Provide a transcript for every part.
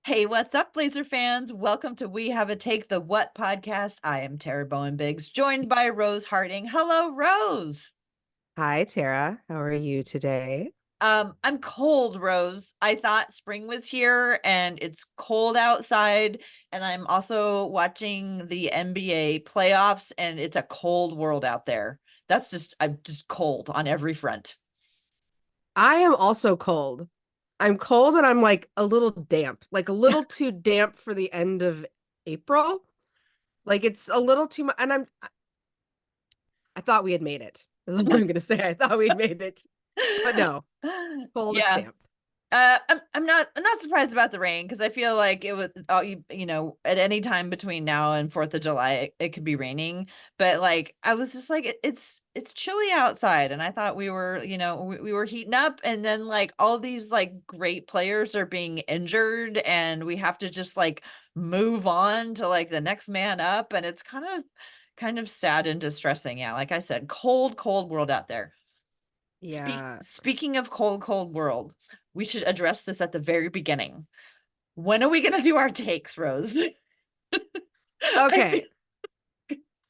Hey, what's up, Blazer fans? Welcome to We Have a Take the What podcast. I am Tara Bowen Biggs, joined by Rose Harding. Hello, Rose. Hi, Tara. How are you today? I'm cold, Rose. I thought spring was here and it's cold outside. And I'm also watching the NBA playoffs and it's a cold world out there. I'm just cold on every front. I am also cold. I'm cold and I'm like a little damp, like a little too damp for the end of April. Like it's a little too much. And I thought we had made it. This is what I'm gonna say. I thought we had made it, but no, cold. It's Yeah. damp. I'm not surprised about the rain because I feel like it was at any time between now and 4th of July it could be raining, but like I was just like it's chilly outside and I thought we were heating up, and then like all these like great players are being injured and we have to just like move on to like the next man up, and it's kind of sad and distressing. Yeah, like I said, cold world out there. Yeah. Speaking of cold world, we should address this at the very beginning. When are we going to do our takes, Rose? I feel, Okay.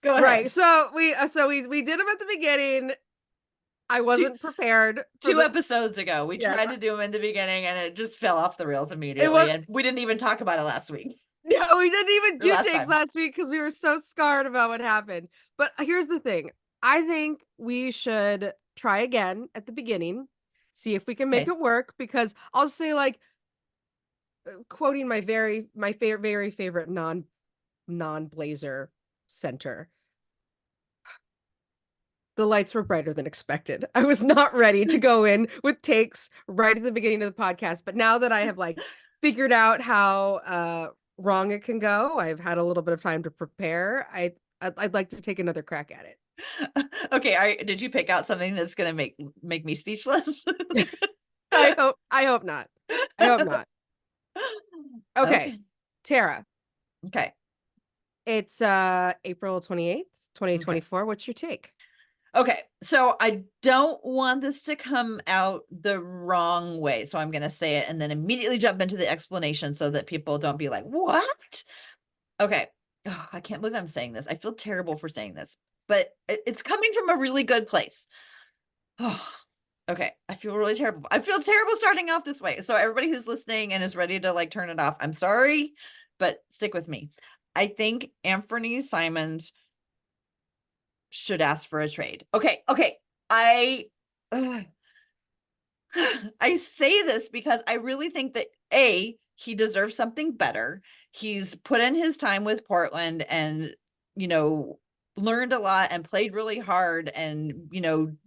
go Right. ahead. So we did them at the beginning. I Two, wasn't prepared for two the episodes ago, we yes. tried to do them in the beginning and it just fell off the rails It immediately. was And we didn't even talk about it last week no, we didn't even or do last takes time. last week because we were so scarred about what happened. But here's the thing. I think we should try again at the beginning, see if we can make Okay. it work. Because I'll say, like, quoting my favorite, very favorite non-Blazer center. The lights were brighter than expected. I was not ready to go in with takes right at the beginning of the podcast, but now that I have like figured out how wrong it can go, I've had a little bit of time to prepare. I'd like to take another crack at Okay. Did you pick out something that's going to make me speechless? it. I hope not. I hope not. Okay. Okay. Tara, Okay. it's April 28th, Okay. 2024. What's your take? Okay, so I don't want this to come out the wrong way. So I'm going to say it and then immediately jump into the explanation so that people don't be like, what? Okay. Oh, I can't believe I'm saying this. I feel terrible for saying this, but it's coming from a really good place. Oh, okay. I feel really terrible. I feel terrible starting off this way. So everybody who's listening and is ready to like turn it off, I'm sorry, but stick with me. I think Anfernee Simons should ask for a trade. Okay. I ugh, I say this because I really think that he deserves something better. He's put in his time with Portland and you know learned a lot and played really hard and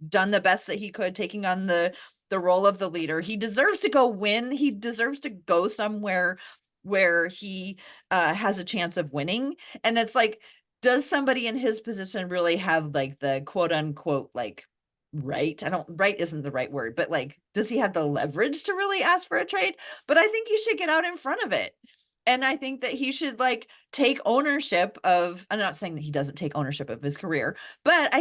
done the best that he could, taking on the role of the leader. He deserves to go win. He deserves to go somewhere where he has a chance of winning. And it's like, does somebody in his position really have like the quote unquote like right? I don't right isn't the right word, but like, does he have the leverage to really ask for a trade? But I think he should get out in front of it. And I think that he should like take ownership of, I'm not saying that he doesn't take ownership of his career, but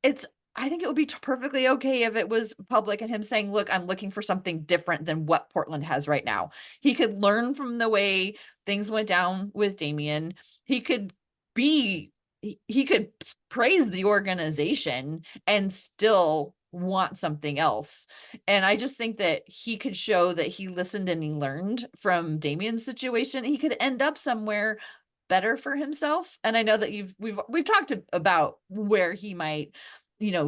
it's I think it would be perfectly okay if it was public and him saying, look, I'm looking for something different than what Portland has right now. He could learn from the way things went down with Damian. He could be he could praise the organization and still want something else. And I just think that he could show that he listened and he learned from Damian's situation. He could end up somewhere better for himself. And I know that we've talked about where he might,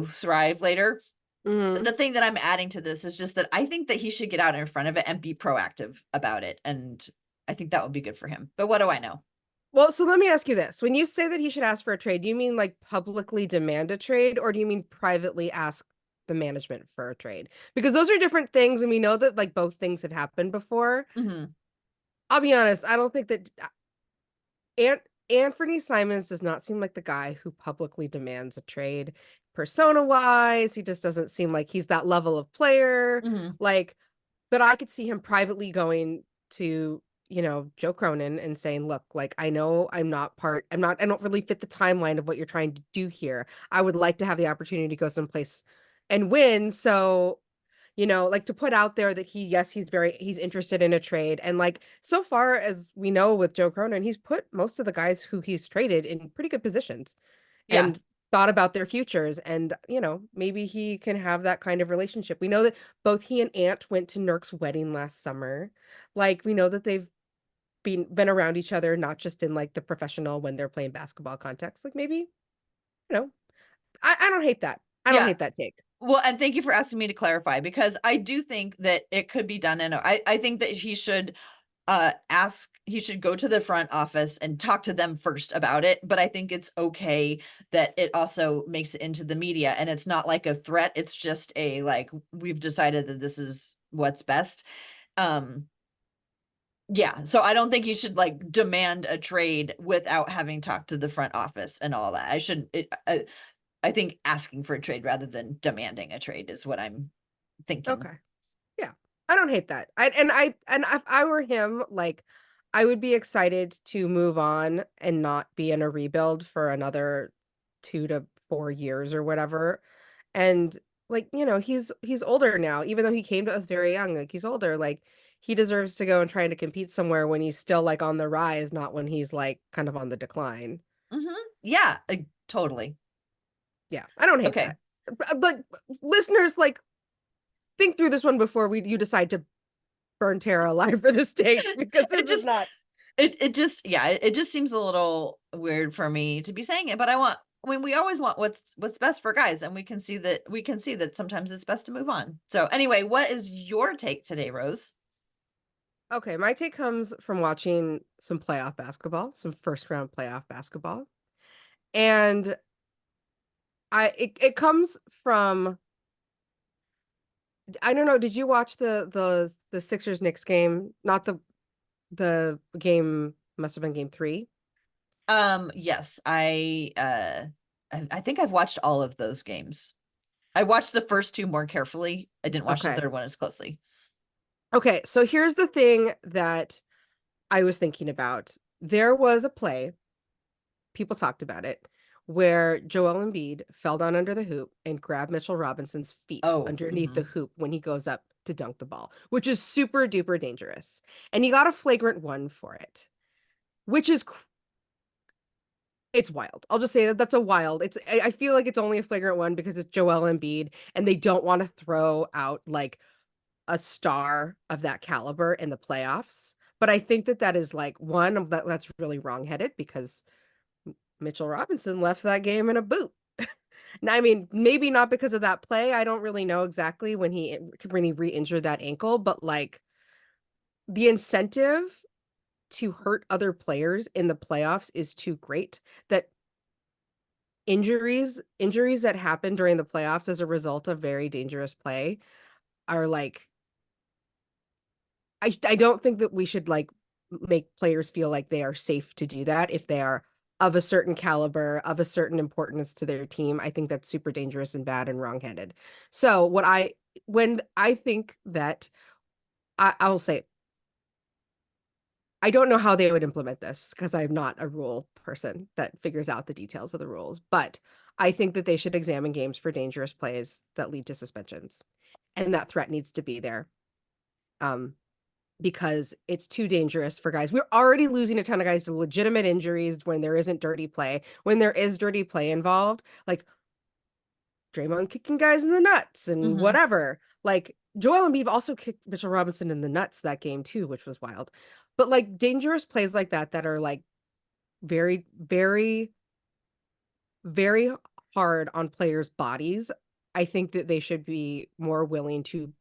thrive later. Mhm. The thing that I'm adding to this is just that I think that he should get out in front of it and be proactive about it. And I think that would be good for him. But what do I know? Well, so let me ask you this. When you say that he should ask for a trade, do you mean like publicly demand a trade, or do you mean privately ask the management for a trade? Because those are different things, and we know that like both things have happened before. Mhm. I'll be honest, I don't think that Ant Anthony Simons does not seem like the guy who publicly demands a trade. Persona-wise, he just doesn't seem like he's that level of player. Mhm. Like, but I could see him privately going to, Joe Cronin and saying, look, like, I know I don't really fit the timeline of what you're trying to do here. I would like to have the opportunity to go someplace and win. So, like to put out there that yes, he's interested in a trade. And like so far as we know with Joe Cronin, he's put most of the guys who he's traded in pretty good positions Yeah. and thought about their futures. And, maybe he can have that kind of relationship. We know that both he and Ant went to Nurk's wedding last summer. Like we know that they've been around each other, not just in like the professional when they're playing basketball context. Like maybe, you know, I don't hate that. I don't Yeah. hate that take. Well, and thank you for asking me to clarify, because I do think that it could be done. And I think that he should go to the front office and talk to them first about it. But I think it's okay that it also makes it into the media, and it's not like a threat. It's just a, like, we've decided that this is what's best. Um, yeah. So I don't think you should like demand a trade without having talked to the front office and all that. I think asking for a trade rather than demanding a trade is what I'm thinking. Okay. Yeah. I don't hate that. And if I were him, like I would be excited to move on and not be in a rebuild for another 2 to 4 years or whatever. And like, he's older now, even though he came to us very young, like he's older, like he deserves to go and try to compete somewhere when he's still like on the rise, not when he's like kind of on the decline. Yeah, totally. Yeah, I don't hate Okay. that. But listeners, like think through this one before you decide to burn Tara alive for this take, because It this is just not. it just yeah, it just seems a little weird for me to be saying it, but we always want what's best for guys, and we can see that sometimes it's best to move on. So anyway, what is your take today, Rose? Okay, my take comes from watching some playoff basketball, some first round playoff basketball. And it comes from, I don't know, did you watch the Sixers Knicks game? Not the game, must have been game 3. Yes, I think I've watched all of those games. I watched the first two more carefully. I didn't watch the Okay. third one as closely. Okay, so here's the thing that I was thinking about. There was a play, people talked about it, where Joel Embiid fell down under the hoop and grabbed Mitchell Robinson's feet Oh, underneath the hoop when he goes up to dunk the ball, which is super duper dangerous. And he got a flagrant one for it, which is it's wild. I'll just say that that's a wild. I feel like it's only a flagrant one because it's Joel Embiid and they don't want to throw out like a star of that caliber in the playoffs. But I think that is like one of that's really wrongheaded because Mitchell Robinson left that game in a boot. Now, I mean, maybe not because of that play. I don't really know exactly when he re-injured that ankle, but like the incentive to hurt other players in the playoffs is too great that injuries that happen during the playoffs as a result of very dangerous play are like I don't think that we should like make players feel like they are safe to do that if they are of a certain caliber, of a certain importance to their team. I think that's super dangerous and bad and wrongheaded. So when I think that I'll say I don't know how they would implement this because I'm not a rule person that figures out the details of the rules, but I think that they should examine games for dangerous plays that lead to suspensions. And that threat needs to be there. Because it's too dangerous for guys. We're already losing a ton of guys to legitimate injuries when there isn't dirty play. When there is dirty play involved, like Draymond kicking guys in the nuts and mm-hmm. whatever. Like Joel Embiid also kicked Mitchell Robinson in the nuts that game too, which was wild. But like dangerous plays like that are like very, very, very hard on players' bodies. I think that they should be more willing to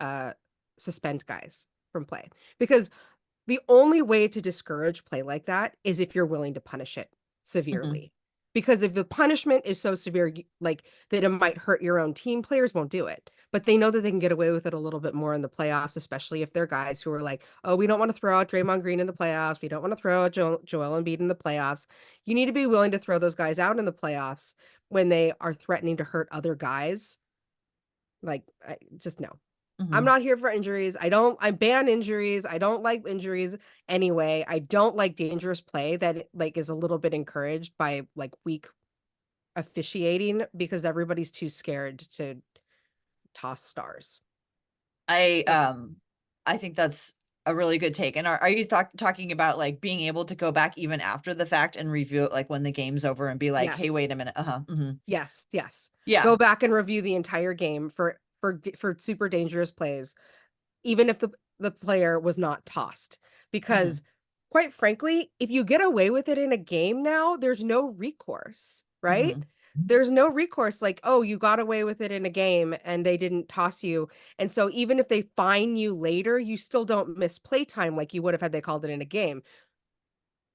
uh suspend guys from play because the only way to discourage play like that is if you're willing to punish it Mm-hmm. severely. Because if the punishment is so severe, like that it might hurt your own team, players won't do it. But they know that they can get away with it a little bit more in the playoffs, especially if they're guys who are like, oh, we don't want to throw out Draymond Green in the playoffs. We don't want to throw out Joel Embiid in the playoffs. You need to be willing to throw those guys out in the playoffs when they are threatening to hurt other guys. Like, just no. I'm Mm-hmm. not here for injuries. I ban injuries. I don't like injuries anyway. I don't like dangerous play that like is a little bit encouraged by like weak officiating because everybody's too scared to toss stars. I Like, I think that's a really good take. And are you talking about like being able to go back even after the fact and review it like when the game's over and be like, hey, yes, wait a minute. Uh-huh. yes, yes. Yeah. Go back and review the entire game for super dangerous plays, even if the player was not tossed. hmm Because quite frankly, if you get away with it in a game now, there's no recourse, right? hmm There's no recourse like, oh, you got away with it in a game and they didn't toss you. And so even if they fine you later, you still don't miss playtime like you would have had they called it in a game.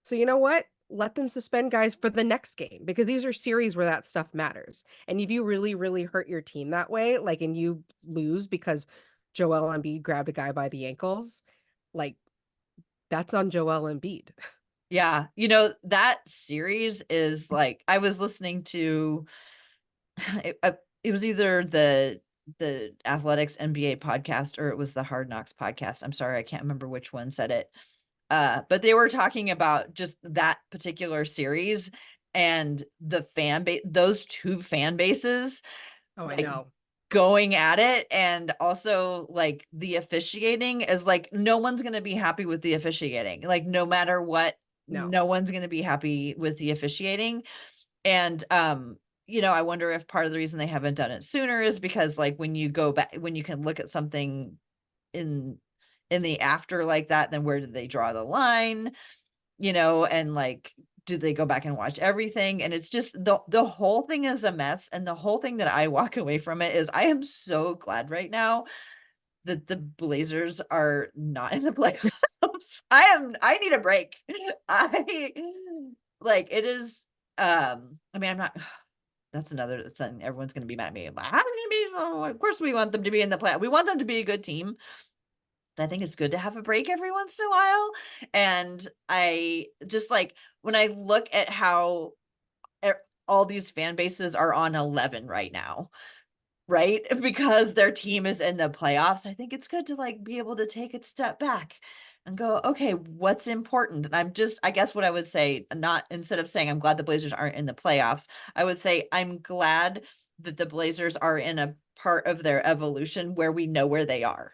So you know what? Let them suspend guys for the next game because these are series where that stuff matters. And if you really, really hurt your team that way, like, and you lose because Joel Embiid grabbed a guy by the ankles, like, that's on Joel Embiid. Yeah. That series is like, I was listening to it was either the Athletics NBA podcast or it was the Hard Knocks podcast. I'm sorry, I can't remember which one said it. But they were talking about just that particular series and the fan base, those two fan bases, Oh, I like know. going at it. And also like the officiating is like, no one's going to be happy with the officiating. Like, no matter what, No. no one's going to be happy with the officiating. And I wonder if part of the reason they haven't done it sooner is because like when you go back, when you can look at something in the after like that, then where did they draw the line? And like, do they go back and watch everything? And it's just the whole thing is a mess. And the whole thing that I walk away from it is I am so glad right now that the Blazers are not in the playoffs. I need a break. I like it is I mean, I'm not that's another thing. Everyone's going to be mad at me. How many be? So, of course, we want them to be in the play. We want them to be a good team. But I think it's good to have a break every once in a while. And I just like when I look at how e- all these fan bases are on 11 right now, right? Because their team is in the playoffs. I think it's good to like be able to take a step back and go, okay, what's important? And I guess what I would say, not instead of saying I'm glad the Blazers aren't in the playoffs, I would say I'm glad that the Blazers are in a part of their evolution where we know where they are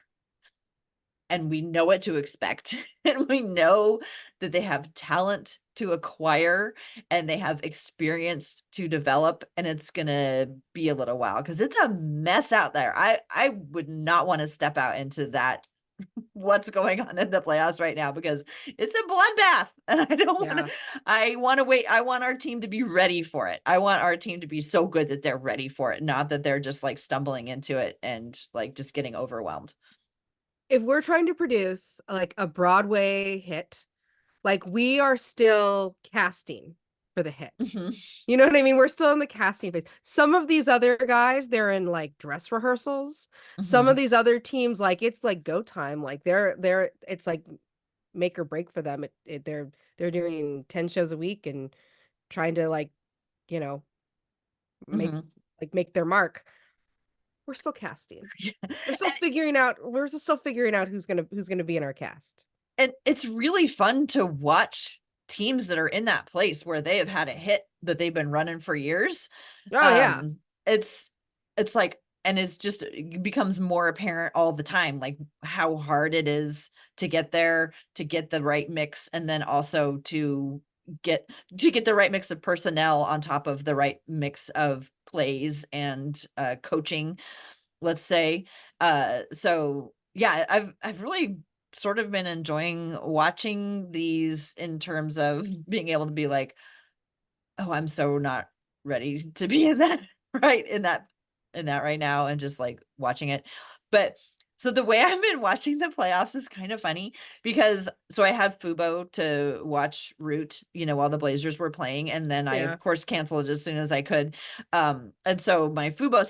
and we know what to expect and we know that they have talent to acquire and they have experience to develop, and it's going to be a little while because it's a mess out there. I would not want to step out into that what's going on in the playoffs right now because it's a bloodbath and I don't want to. Yeah. I want to wait. I want our team to be ready for it. I want our team to be so good that they're ready for it, not that they're just like stumbling into it and like just getting overwhelmed. If we're trying to produce like a Broadway hit, like we are still casting for the hit. Mhm. You know what I mean? We're still in the casting phase. Some of these other guys, they're in like dress rehearsals. Some of Mhm. these other teams, like it's like go time. Like it's like make or break for them. They're doing 10 shows a week and trying to like, you know, make Mhm. make their mark. We're still casting. Yeah. We're still figuring out who's gonna be in our cast. And it's really fun to watch teams that are in that place where they have had a hit that they've been running for years. Oh yeah. Um, it's like, and it's just it becomes more apparent all the time, like how hard it is to get there, to get the right mix, and then also get get the right mix of personnel on top of the right mix of plays and coaching, let's say. So yeah, I've really sort of been enjoying watching these in terms of being able to be like, oh, I'm so not ready to be in that right in that right now and just like watching it. But so the way I've been watching the playoffs is kind of funny because so I had Fubo to watch Root, while the Blazers were playing, and then I Yeah. of course canceled as soon as I could. And so my Fubo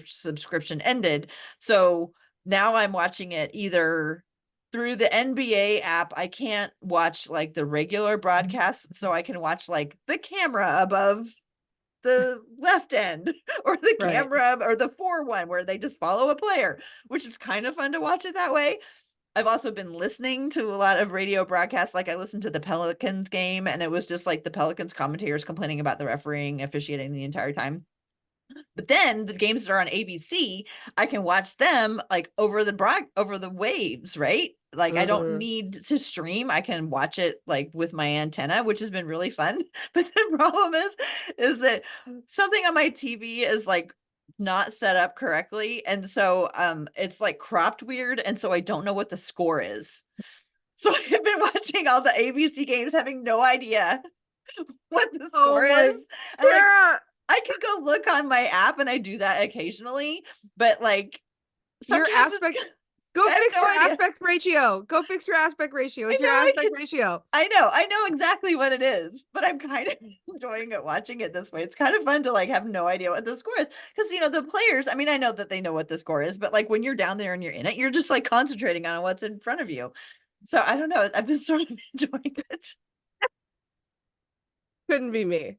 subscription ended. So now I'm watching it either through the NBA app. I can't watch like the regular broadcast, so I can watch like the camera above the left end or the Right. camera or the 4-1 where they just follow a player, which is kind of fun to watch it that way. I've also been listening to a lot of radio broadcasts. Like I listened to the Pelicans game and it was just like the Pelicans commentators complaining about the refereeing officiating the entire time. But then the games that are on ABC, I can watch them like over the waves, right? Like I don't Mm. need to stream. I can watch it like with my antenna, which has been really fun. But the problem is that something on my TV is like not set up correctly. And so it's like cropped weird. And so I don't know what the score is. So I've been watching all the ABC games having no idea what the Oh score my, is. And like Sarah, I could go look on my app and I do that occasionally, but like your sometimes it's aspect, go I have fix no your idea. aspect ratio. Go fix your aspect ratio. I It's know your I aspect can ratio. I know exactly what it is, but I'm kind of enjoying it watching it this way. It's kind of fun to like have no idea what the score is because the players, I mean, I know that they know what the score is, but like when you're down there and you're in it, you're just like concentrating on what's in front of you. So I don't know. I've been sort of enjoying it. Couldn't be me.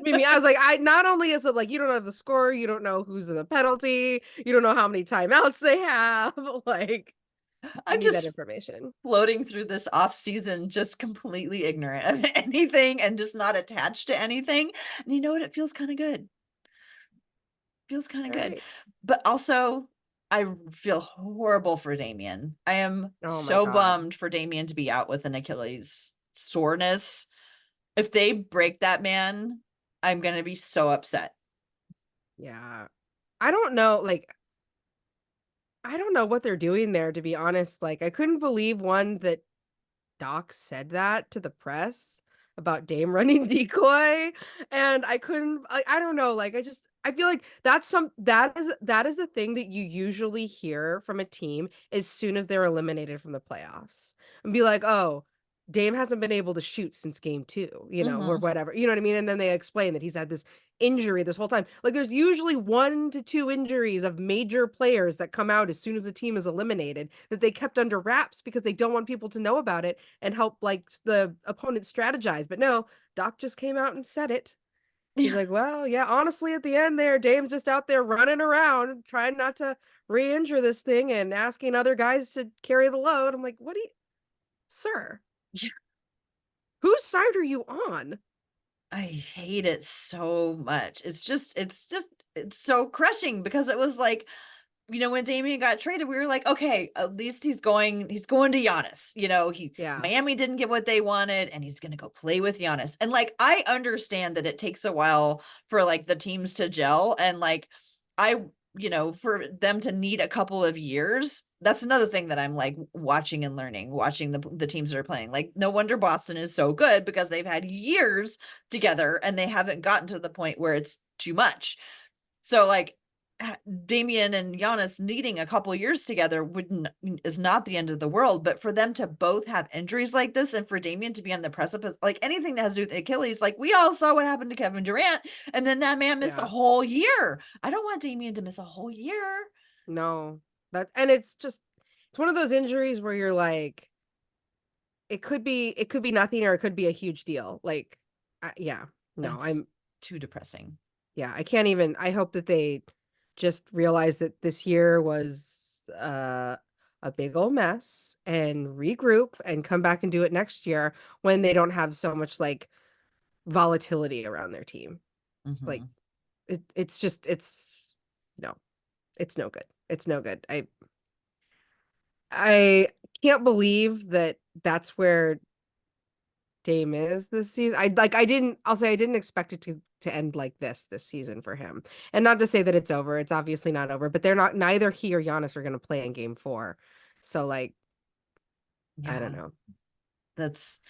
Me. I was like, I not only is it like you don't know the score, you don't know who's in the penalty, you don't know how many timeouts they have. Like, you I'm need that just information. floating through this off season just completely ignorant of anything and just not attached to anything. And you know what? It feels kind of good. Feels kind of All good. right. But also I feel horrible for Damian. I am Oh my so God. bummed for Damian to be out with an Achilles soreness. If they break that man, I'm going to be so upset. Yeah. I don't know. Like, I don't know what they're doing there, to be honest. Like, I couldn't believe one that Doc said that to the press about Dame running decoy, and I couldn't. I don't know. Like, I feel like that is a thing that you usually hear from a team as soon as they're eliminated from the playoffs, and be like, oh. Dame hasn't been able to shoot since game 2, or Mhm. whatever. You know what I mean? And then they explain that he's had this injury this whole time. Like there's usually 1 to 2 injuries of major players that come out as soon as the team is eliminated that they kept under wraps because they don't want people to know about it and help like the opponent strategize. But no, Doc just came out and said it. He's Yeah. like, well, yeah, honestly, at the end there, Dame's just out there running around trying not to re-injure this thing and asking other guys to carry the load. I'm like, what do you, sir, Yeah. whose side are you on? I hate it so much. It's so crushing because it was like, when Damian got traded, we were like, okay, at least he's going to Giannis. Yeah, Miami didn't get what they wanted, and he's gonna go play with Giannis. And like, I understand that it takes a while for like the teams to gel, and like, I, for them to need a couple of years. That's another thing that I'm like watching and learning, watching the teams that are playing. Like, no wonder Boston is so good because they've had years together and they haven't gotten to the point where it's too much. So like Damian and Giannis needing a couple years together wouldn't is not the end of the world, but for them to both have injuries like this and for Damian to be on the precipice, like anything that has to do with Achilles, like we all saw what happened to Kevin Durant, and then that man missed a yeah. whole year. I don't want Damian to miss a whole year. No. And it's one of those injuries where you're like it could be nothing or it could be a huge deal. Like yeah. No, That's too depressing. yeah, I can't even I hope that they just realize that this year was a big old mess and regroup and come back and do it next year when they don't have so much like volatility around their team. Like Mm-hmm. it's no, it's no good. It's no good. I can't believe that that's where Dame is this season. I'll say I didn't expect it to end like this season for him. And not to say that it's over. It's obviously not over, but they're not neither he or Giannis are going to play in game 4. So like I don't Yeah, know. that's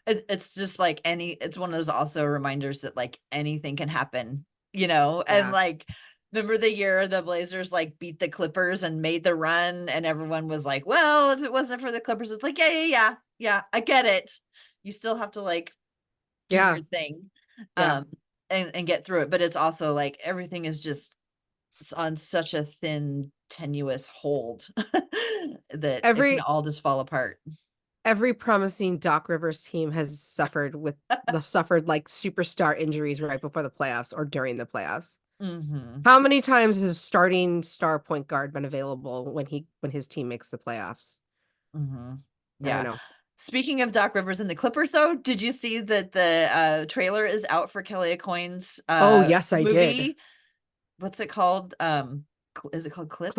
it's just like it's one of those also reminders that like anything can happen, and Yeah. like remember the year the Blazers like beat the Clippers and made the run and everyone was like, well, if it wasn't for the Clippers, it's like, yeah, I get it. You still have to like do Yeah. your thing, Yeah. um, and get through it. But it's also like everything is just it's on such a thin, tenuous hold that it can Every all just fall apart. every promising Doc Rivers team has suffered like superstar injuries right before the playoffs or during the playoffs. Hmm. How many times has starting star point guard been available when his team makes the playoffs? Hmm. I don't Yeah. know. Speaking of Doc Rivers and the Clippers, though, did you see that the trailer is out for Kelly Coyne's Oh, yes, I did. movie? what's it called? Is it called Clipped?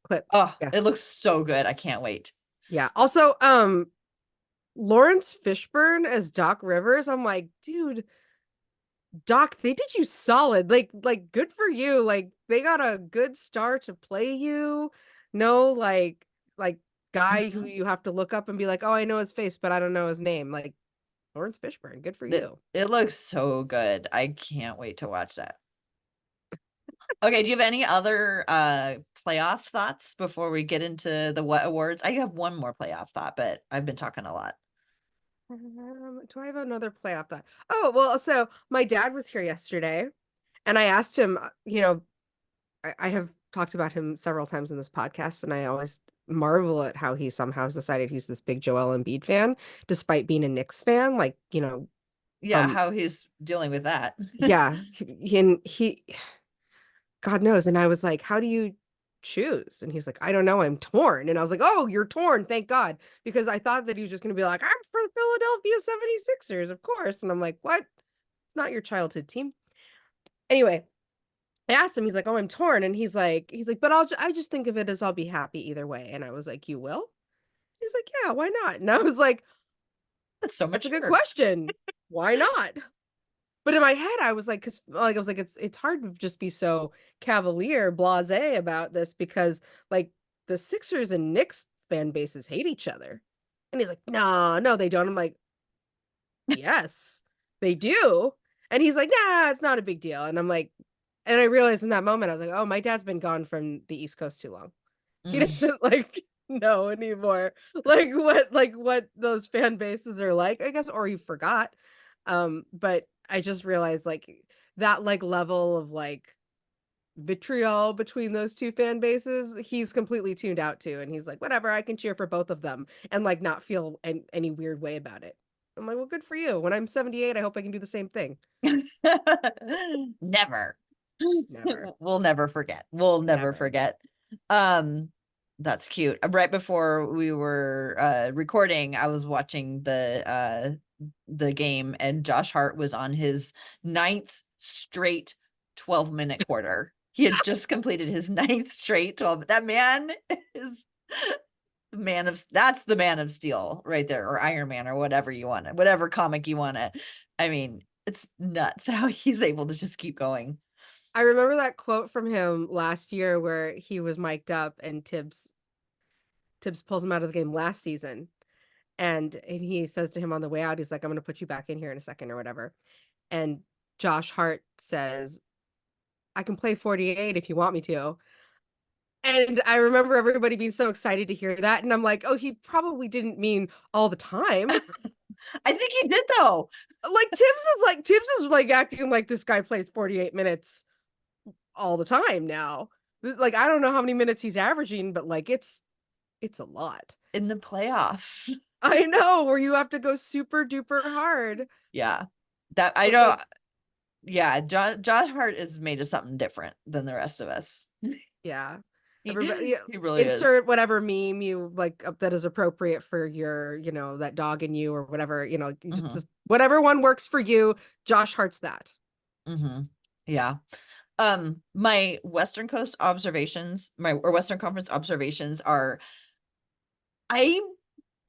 Clipped. Oh, Yeah. it looks so good. I can't wait. Yeah. Also, Lawrence Fishburne as Doc Rivers. I'm like, dude, Doc, they did you solid. Like good for you. Like they got a good star to play you. No, like guy who Mhm. you have to look up and be like, oh, I know his face, but I don't know his name. Like Lawrence Fishburne, good for It, you. it looks so good. I can't wait to watch that. Okay, do you have any other playoff thoughts before we get into the what awards? I have one more playoff thought, but I've been talking a lot. Do I have another playoff thought? Oh, well, so my dad was here yesterday and I asked him, I have talked about him several times in this podcast, and I always marvel at how he somehow has decided he's this big Joel Embiid fan, despite being a Knicks fan. Like, Yeah, from how he's dealing with that. yeah, and God knows. And I was like, how do you choose? And he's like, I don't know, I'm torn. And I was like, oh, you're torn, thank God, because I thought that he was just going to be like, I'm for the Philadelphia 76ers, of course. And I'm like, what? It's not your childhood team. Anyway, I asked him, he's like, oh, I'm torn. And he's like, but I just think of it as I'll be happy either way. And I was like, you will? He's like, yeah, why not? And I was like, That's so that's a good mature. question. Why not? But in my head, I was like, cause like I was like, it's hard to just be so cavalier, blasé about this because like the Sixers and Knicks fan bases hate each other. And he's like, no, no, they don't. I'm like, yes, they do. And he's like, nah, it's not a big deal. And I'm like, and I realized in that moment, I was like, oh, my dad's been gone from the East Coast too long. He Mm. doesn't like know anymore. Like what those fan bases are like, I guess, or he forgot. But I just realized like that like level of like vitriol between those two fan bases, he's completely tuned out to, and he's like, whatever, I can cheer for both of them and like not feel any weird way about it. I'm like, well, good for you. When I'm 78, I hope I can do the same thing. Never. Never. We'll never forget. We'll never Never. forget. Um, that's cute. Right before we were recording, I was watching the game, and Josh Hart was on his ninth straight 12-minute quarter. He had just completed his ninth straight 12. That man is that's the Man of Steel right there, or Iron Man, or whatever you want, whatever comic you want to. I mean, it's nuts how he's able to just keep going. I remember that quote from him last year where he was mic'd up and Tibbs pulls him out of the game last season. And he says to him on the way out, he's like, I'm gonna put you back in here in a second or whatever. And Josh Hart says, I can play 48 if you want me to. And I remember everybody being so excited to hear that. And I'm like, oh, he probably didn't mean all the time. I think he did though. Like Tibbs is like acting like this guy plays 48 minutes all the time now. Like I don't know how many minutes he's averaging, but like it's a lot. In the playoffs. I know, where you have to go super duper hard. Yeah. That I But know. like, Yeah, Josh Hart is made of something different than the rest of us. yeah. Everybody, He yeah, really is. insert whatever meme you like that is appropriate for your, that dog in you or whatever, Hmm. just whatever one works for you. Josh Hart's that. Hmm. Yeah. My Western Coast observations, my or Western Conference observations are, I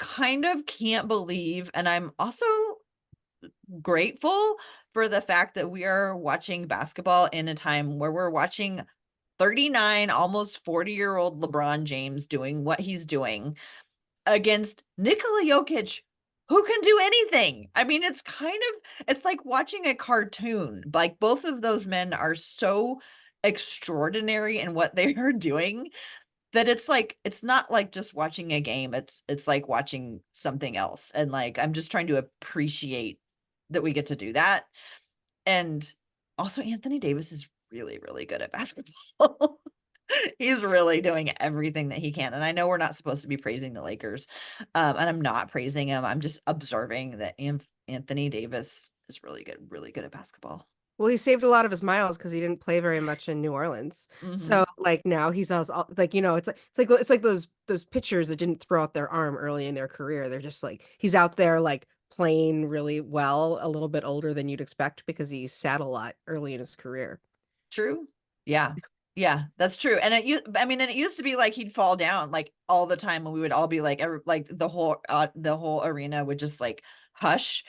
kind of can't believe, and I'm also grateful for the fact that we are watching basketball in a time where we're watching 39, almost 40-year-old LeBron James doing what he's doing against Nikola Jokic, who can do anything. I mean, it's like watching a cartoon. Like both of those men are so extraordinary in what they are doing that it's not like just watching a game. It's like watching something else. And like I'm just trying to appreciate that we get to do that. And also Anthony Davis is really, really good at basketball. He's really doing everything that he can. And I know we're not supposed to be praising the Lakers. And I'm not praising him. I'm just observing that Anthony Davis is really good at basketball. Well, he saved a lot of his miles because he didn't play very much in New Orleans. Hmm. So like now he's also like, it's like those pitchers that didn't throw out their arm early in their career. They're just like he's out there like playing really well, a little bit older than you'd expect because he sat a lot early in his career. True. Yeah. Yeah, that's true. And I mean, and it used to be like he'd fall down like all the time, and we would all be like, like the whole arena would just like hush.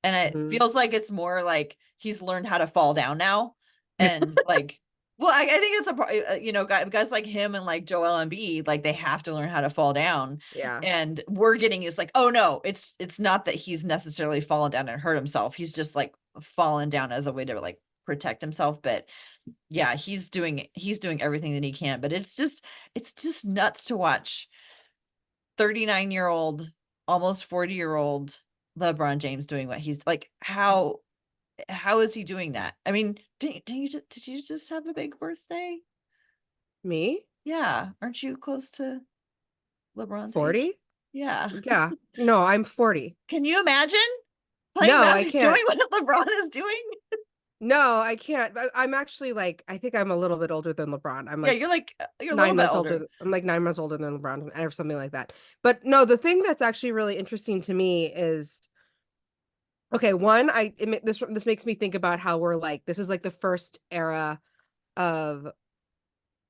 And it Mhm. feels like it's more like he's learned how to fall down now. And like, well, I think it's guys like him and like Joel Embiid, like they have to learn how to fall down. Yeah. And we're getting is like, oh no, it's not that he's necessarily fallen down and hurt himself. He's just like fallen down as a way to like protect himself. But yeah, he's doing everything that he can. But it's just nuts to watch 39-year-old, almost 40-year-old LeBron James doing what he's like. How is he doing that? I mean, did you just have a big birthday? Me? Yeah, aren't you close to LeBron's age? 40? Yeah. Yeah. No, I'm 40. Can you imagine playing No, I that, can't. doing what LeBron is doing? No, I can't. I'm actually like, I think I'm a little bit older than LeBron. I'm Yeah, like you're a little bit older. I'm like 9 months older than LeBron or something like that. But no, the thing that's actually really interesting to me is, okay, one, this makes me think about how we're like, this is like the first era of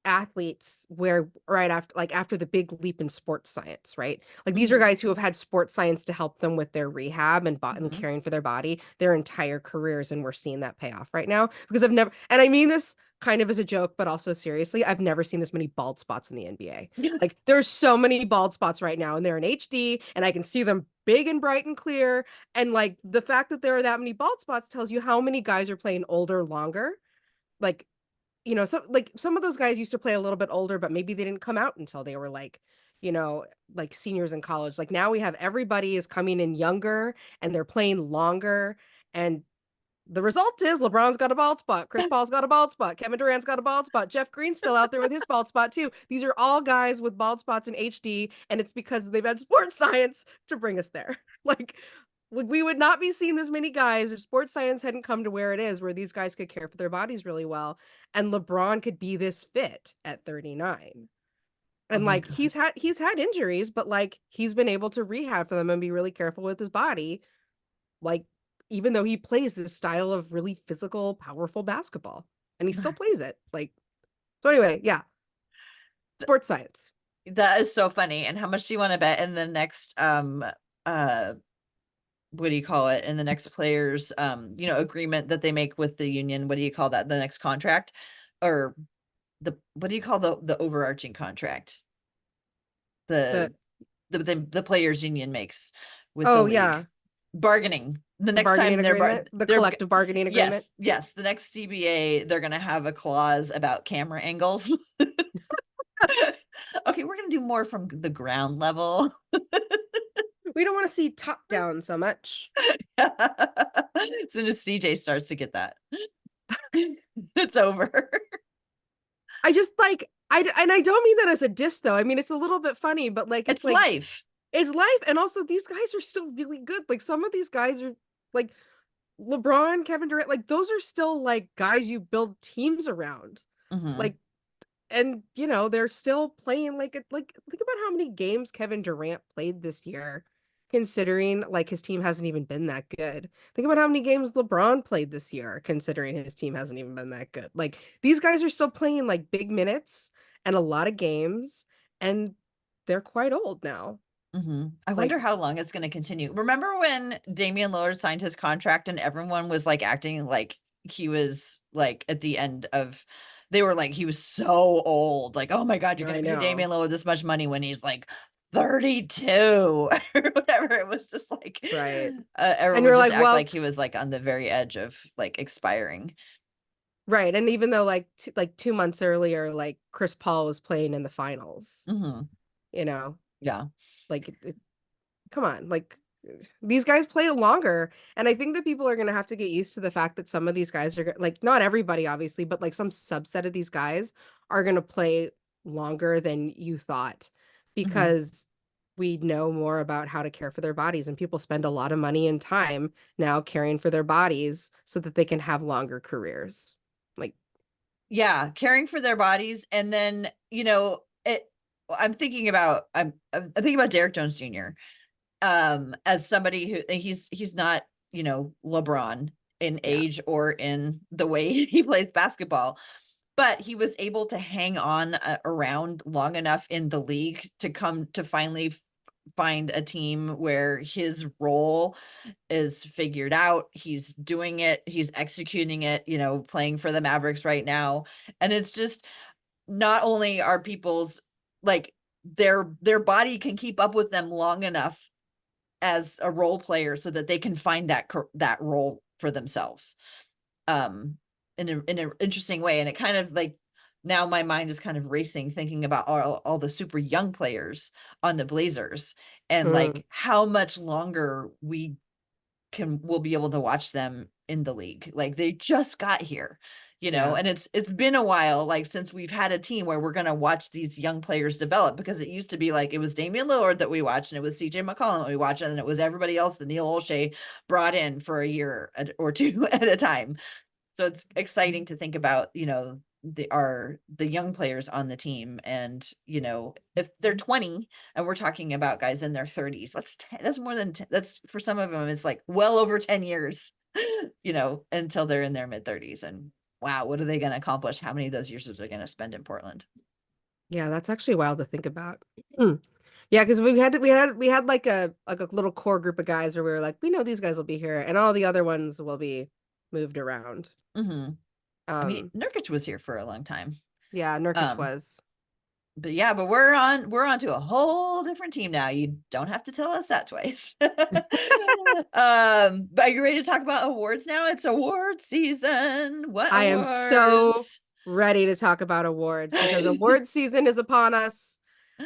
athletes where right after the big leap in sports science, right? Like these are Hmm. guys who have had sports science to help them with their rehab and Hmm. caring for their body their entire careers, and we're seeing that pay off right now because I've never, and I mean this kind of as a joke but also seriously, I've never seen this many bald spots in the NBA. Like there's so many bald spots right now and they're in HD and I can see them big and bright and clear, and like the fact that there are that many bald spots tells you how many guys are playing older longer. Like, some of those guys used to play a little bit older, but maybe they didn't come out until they were like, you know, like seniors in college. Like now we have everybody is coming in younger and they're playing longer. And the result is LeBron's got a bald spot. Chris Paul's got a bald spot. Kevin Durant's got a bald spot. Jeff Green's still out there with his bald spot too. These are all guys with bald spots in HD, and it's because they've had sports science to bring us there. Like we would not be seeing this many guys if sports science hadn't come to where it is, where these guys could care for their bodies really well, and LeBron could be this fit at 39. Oh And my like God. he's had injuries, but like he's been able to rehab for them and be really careful with his body, like even though he plays this style of really physical, powerful basketball, and he still plays it. Like, so anyway, yeah, sports science. That is so funny. And how much do you want to bet in the next uh what do you call it? In the next players agreement that they make with the union? What do you call that? The next contract? Or what do you call the overarching contract? The The the players union makes with the Oh league. yeah, Bargaining. The the next bargaining time agreement, the they're collective bargaining agreement. yes, the next CBA they're gonna have a clause about camera angles. Okay, we're gonna do more from the ground level. We don't want to see top down so much. As soon as CJ starts to get that, it's over. I just like and I don't mean that as a diss though. I mean it's a little bit funny, but like It's it's like life. it's life, and also these guys are still really good. Like some of these guys are like LeBron, Kevin Durant, like those are still like guys you build teams around. Hmm. Like, and they're still playing like think about how many games Kevin Durant played this year, considering like his team hasn't even been that good. Think about how many games LeBron played this year, considering his team hasn't even been that good. Like these guys are still playing like big minutes and a lot of games, and they're quite old now. I Like, wonder how long it's going to continue. Remember when Damian Lillard signed his contract and everyone was like acting like he was like at the end of, they were like, he was so old. Like, oh my God, you're going I to pay know, Damian Lillard this much money when he's like 32 or whatever. It was just like, right? everyone And would you're just like, act well, like he was like on the very edge of like expiring. right. And even though like 2 months earlier, like Chris Paul was playing in the finals, Hmm. you know, Yeah. like come on, like these guys play longer, and I think that people are going to have to get used to the fact that some of these guys are like, not everybody obviously, but like some subset of these guys are going to play longer than you thought, Hmm. because we know more about how to care for their bodies, and people spend a lot of money and time now caring for their bodies so that they can have longer careers. Like, Yeah, caring for their bodies. And then, I'm thinking about Derek Jones Jr. As somebody who he's not, LeBron in yeah, age or in the way he plays basketball, but he was able to hang on around long enough in the league to come to finally find a team where his role is figured out. He's doing it, he's executing it, playing for the Mavericks right now. And it's just, not only are people's like their body can keep up with them long enough as a role player so that they can find that role for themselves in an interesting way. And it kind of like, now my mind is kind of racing thinking about all the super young players on the Blazers, and Mm, like how much longer we'll be able to watch them in the league. Like they just got here, yeah. and it's been a while, like since we've had a team where we're going to watch these young players develop, because it used to be like it was Damian Lillard that we watched, and it was CJ McCollum that we watched, and it was everybody else that W.H.A.T brought in for a year or two at a time. So it's exciting to think about, the young players on the team. And, if they're 20 and we're talking about guys in their 30s, that's more than 10, that's for some of them, it's like well over 10 years, until they're in their mid 30s. And wow, what are they going to accomplish? How many of those years are they going to spend in Portland? Yeah, that's actually wild to think about. Yeah, because we had like a little core group of guys where we were like, we know these guys will be here, and all the other ones will be moved around. Hmm. I mean, Um, Nurkic was here for a long time. yeah, Nurkic Um, was. but yeah, but we're on to a whole different team now. You don't have to tell us that twice. But are you ready to talk about awards now? It's award season. What I am so awards? ready to talk about awards because award season is upon us,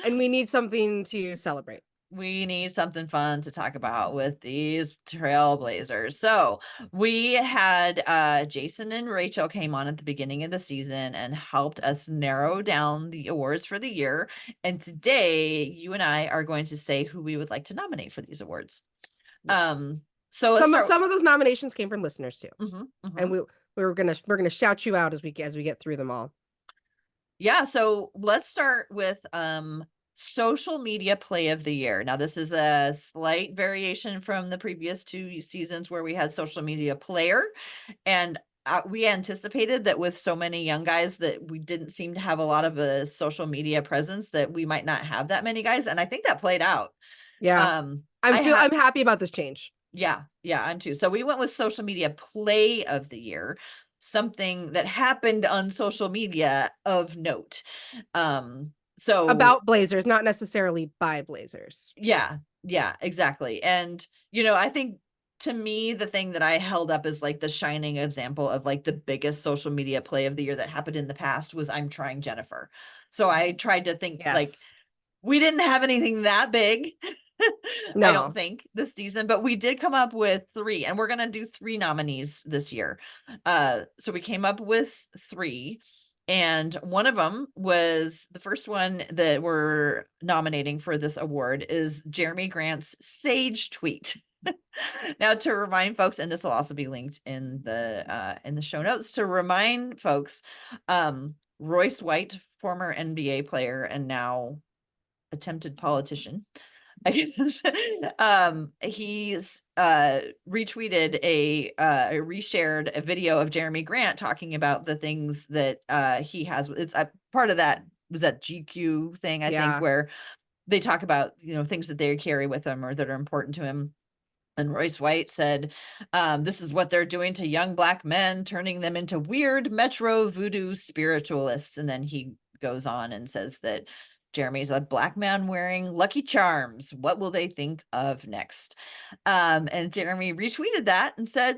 and we need something to celebrate. We need something fun to talk about with these Trailblazers. So we had Jason and Rachel came on at the beginning of the season and helped us narrow down the awards for the year. And today you and I are going to say who we would like to nominate for these awards. Yes. Um, so let's Some start. some of those nominations came from listeners too, Mhm, and mhm. we're gonna shout you out as we get through them all. Yeah, so let's start with social media play of the year. Now, this is a slight variation from the previous two seasons where we had social media player, and we anticipated that with so many young guys that we didn't seem to have a lot of a social media presence, that we might not have that many guys, and I think that played out. Yeah, I have I'm happy about this change. yeah, I'm too. So we went with social media play of the year, something that happened on social media of note. So About Blazers, not necessarily by Blazers. yeah, exactly. And I think, to me, the thing that I held up as like the shining example of like the biggest social media play of the year that happened in the past was I'm Trying Jennifer. So I tried to think like, Yes. we didn't have anything that big, I don't No. think, this season, but we did come up with three, and we're going to do three nominees this year. So we came up with three, and one of them was the first one that we're nominating for this award is Jeremy Grant's Sage tweet. Now, to remind folks, and this will also be linked in the show notes, to remind folks, Royce White, former NBA player and now attempted politician, I guess, he's retweeted reshared a video of Jeremy Grant talking about the things that he has. It's a part of that was that GQ thing, I think, Yeah. where they talk about things that they carry with them or that are important to him. And Royce White said, this is what they're doing to young Black men, turning them into weird metro voodoo spiritualists. And then he goes on and says that Jeremy's a Black man wearing Lucky Charms. What will they think of next? And Jeremy retweeted that and said,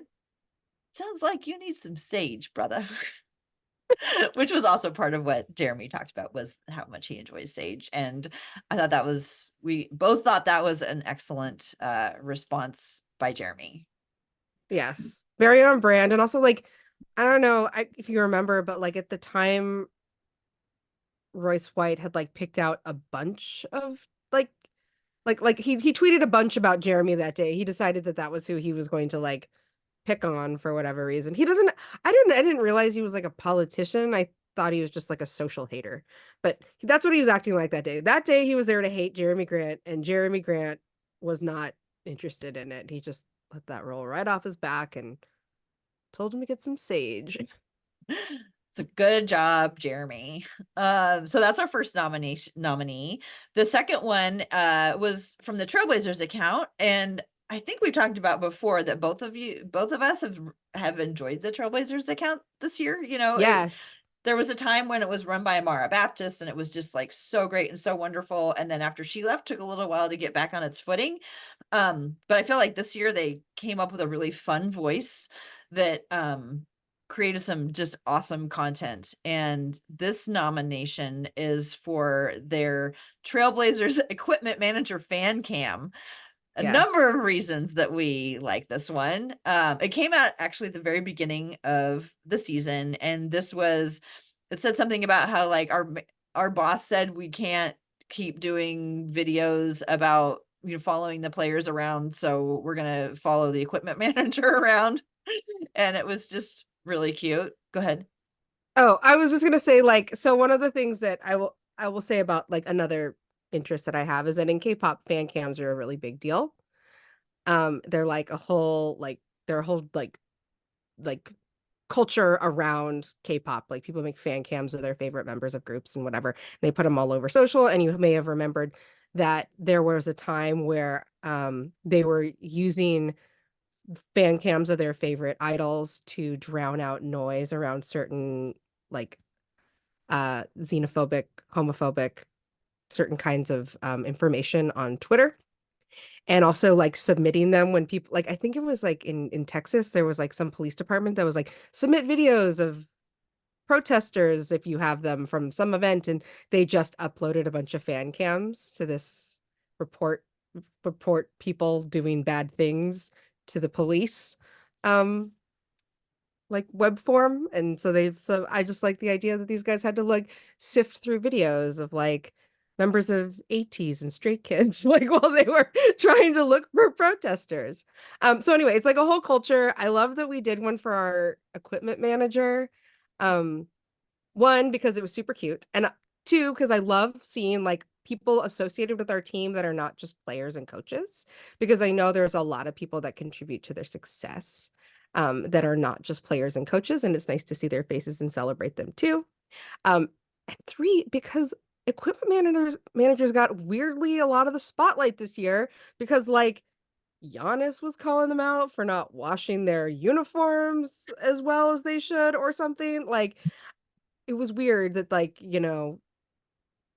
sounds like you need some sage, brother. Which was also part of what Jeremy talked about, was how much he enjoys sage. And I thought we both thought that was an excellent response by Jeremy. Yes. Very on brand. And also, like, I don't know if you remember, but like at the time, Royce White had like picked out a bunch of like he tweeted a bunch about Jeremy that day. He decided that that was who he was going to like pick on for whatever reason. He doesn't I didn't realize he was like a politician. I thought he was just like a social hater. But that's what he was acting like that day. That day he was there to hate Jeremy Grant, and Jeremy Grant was not interested in it. He just let that roll right off his back and told him to get some sage. So good job, Jeremy. So that's our first nominee. The second one was from the Trailblazers account, and I think we talked about before that both of us have enjoyed the Trailblazers account this year. Yes. There was a time when it was run by Amara Baptist and it was just like so great and so wonderful. And then after she left, took a little while to get back on its footing. But I feel like this year they came up with a really fun voice that created some just awesome content. And this nomination is for their Trailblazers Equipment Manager fan cam. A number Yes. of reasons that we like this one. It came out actually at the very beginning of the season, and it said something about how like our boss said we can't keep doing videos about following the players around, so we're gonna follow the equipment manager around, and it was just really cute. Go ahead. Oh, I was just gonna say, like, so one of the things that I will say about like another interest that I have is that in K-pop fan cams are a really big deal. They're like a whole like culture around K-pop. Like people make fan cams of their favorite members of groups and whatever. They put them all over social, and you may have remembered that there was a time where they were using fan cams of their favorite idols to drown out noise around certain like xenophobic, homophobic, certain kinds of information on Twitter. And also like submitting them when people like I think it was like in Texas, there was like some police department that was like submit videos of protesters if you have them from some event, and they just uploaded a bunch of fan cams to this report people doing bad things to the police. Um like web form. And so I just like the idea that these guys had to like sift through videos of like members of ATs and Stray Kids like while they were trying to look for protesters. So anyway, it's like a whole culture. I love that we did one for our equipment manager. Um one, because it was super cute, and two, because I love seeing like people associated with our team that are not just players and coaches, because I know there's a lot of people that contribute to their success, that are not just players and coaches, and it's nice to see their faces and celebrate them too. And three, because equipment managers got weirdly a lot of the spotlight this year, because like Giannis was calling them out for not washing their uniforms as well as they should or something. Like it was weird that like,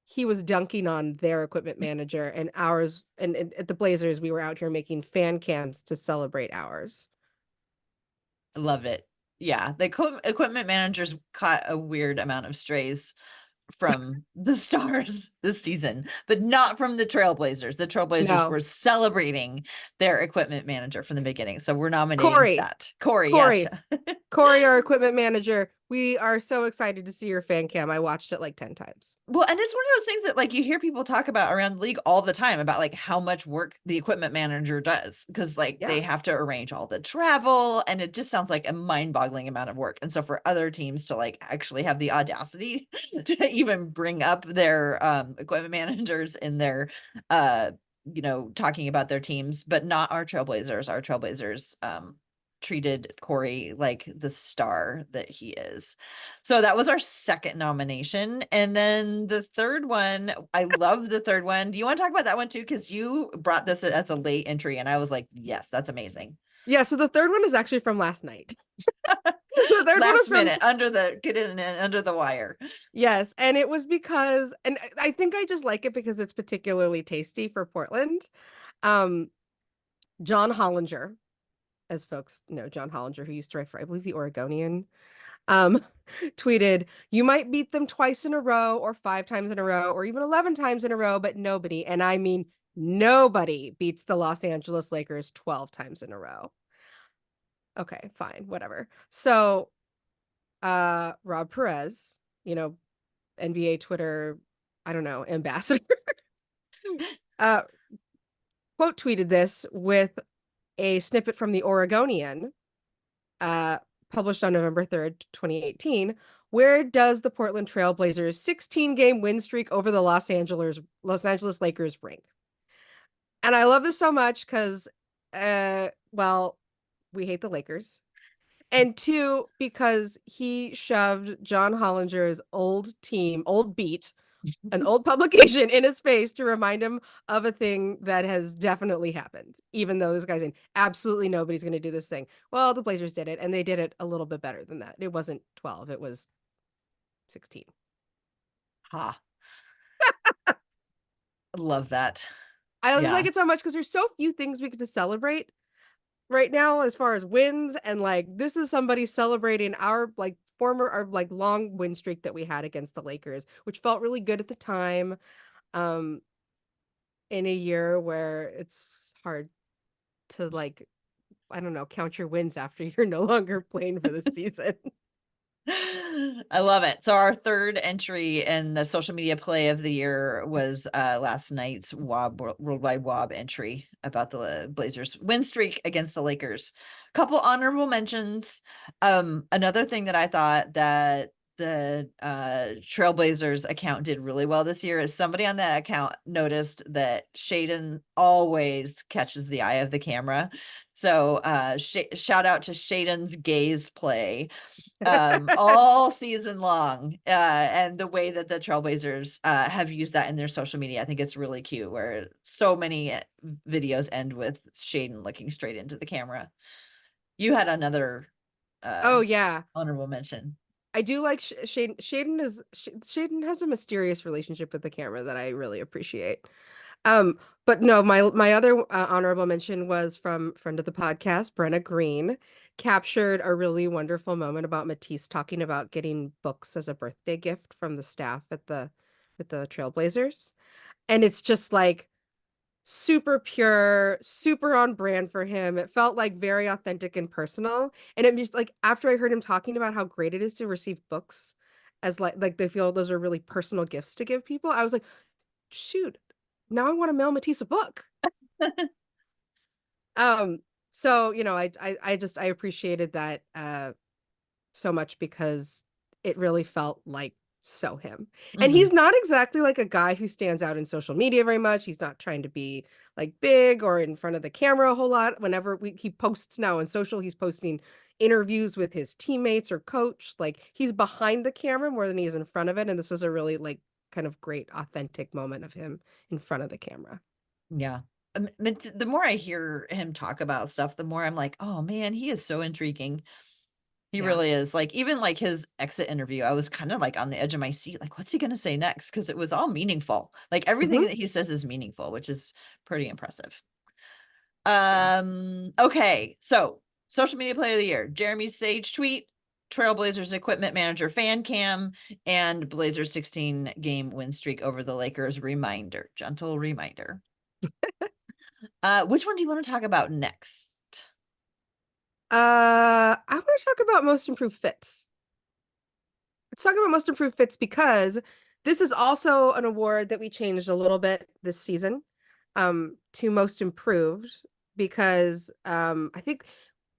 he was dunking on their equipment manager, and ours, and at the Blazers we were out here making fan cams to celebrate ours. I love it. Yeah, the equipment managers caught a weird amount of strays from the Stars this season, but not from the Trailblazers. The Trailblazers No. were celebrating their equipment manager from the beginning. So we're nominating Corey. that. Corey, yes. Corey. Corey, our equipment manager. We are so excited to see your fan cam. I watched it like 10 times. Well, and it's one of those things that like you hear people talk about around the league all the time about like how much work the equipment manager does, because like Yeah. they have to arrange all the travel, and it just sounds like a mind-boggling amount of work. And so for other teams to like actually have the audacity to even bring up their equipment managers in their talking about their teams, but not our Trailblazers. Our Trailblazers treated Corey like the star that he is. So that was our second nomination. And then the third one, I love the third one. Do you want to talk about that one too? Because you brought this as a late entry, and I was like, yes, that's amazing. Yeah, so the third one is actually from last night. The third one is Last from minute, get in under the wire. yes, and it was because, and I think I just like it because it's particularly tasty for Portland. Um, John Hollinger, as folks know, John Hollinger, who used to write for, I believe, the Oregonian, um, tweeted, "You might beat them twice in a row, or 5 times in a row, or even 11 times in a row, but nobody, and I mean nobody, beats the Los Angeles Lakers 12 times in a row." Okay, fine, whatever. So, Rob Perez, NBA Twitter, I don't know, ambassador, uh, quote tweeted this with a snippet from the Oregonian, uh, published on November 3rd, 2018. Where does the Portland Trail Blazers 16-game win streak over the Los Angeles Lakers rank? And I love this so much because, well, we hate the Lakers. And two, because he shoved John Hollinger's old team, old beat, an old publication in his face to remind him of a thing that has definitely happened, even though this guy's saying absolutely nobody's going to do this thing. Well, the Blazers did it, and they did it a little bit better than that. It wasn't 12, it was 16. Ha. Love that. I just like Yeah. it so much because there's so few things we get to celebrate right now as far as wins, and like this is somebody celebrating our like former our like long win streak that we had against the Lakers, which felt really good at the time. Um, in a year where it's hard to like, I don't know, count your wins after you're no longer playing for the season. I love it. So our third entry in the social media play of the year was last night's worldwide WOB entry about the Blazers win streak against the Lakers. Couple honorable mentions. Another thing that I thought that the Trailblazers account did really well this year is somebody on that account noticed that Shaden always catches the eye of the camera. So shout out to Shaden's gaze play all season long, and the way that the Trailblazers have used that in their social media. I think it's really cute, where so many videos end with Shaden looking straight into the camera. You had another Oh yeah, honorable mention. I do like Shaden. Shaden has a mysterious relationship with the camera that I really appreciate. But no, my other honorable mention was from friend of the podcast, Brenna Green, captured a really wonderful moment about Matisse talking about getting books as a birthday gift from the staff at the Trailblazers. And it's just like super pure, super on brand for him. It felt like very authentic and personal. And it just like after I heard him talking about how great it is to receive books as like they feel those are really personal gifts to give people, I was like, shoot, now I want to mail Matisse a book. Um, so you know, I just I appreciated that so much because it really felt like so him. And Mhm. he's not exactly like a guy who stands out in social media very much. He's not trying to be like big or in front of the camera a whole lot. Whenever he posts now on social, he's posting interviews with his teammates or coach. Like he's behind the camera more than he is in front of it. And this was a really like kind of great authentic moment of him in front of the camera. Yeah. The more I hear him talk about stuff, the more I'm like, oh man, he is so intriguing. He Yeah. really is. Like, even like his exit interview, I was kind of like on the edge of my seat, like, what's he going to say next? Because it was all meaningful. Like, everything Hmm. that he says is meaningful, which is pretty impressive. Yeah. Okay. So, social media player of the year, Jeremy Sage tweet, Trailblazers equipment manager fan cam, and Blazers 16 game win streak over the Lakers reminder, gentle reminder. Which one do you want to talk about next? I want to talk about most improved fits. Let's talk about most improved fits because this is also an award that we changed a little bit this season to most improved because I think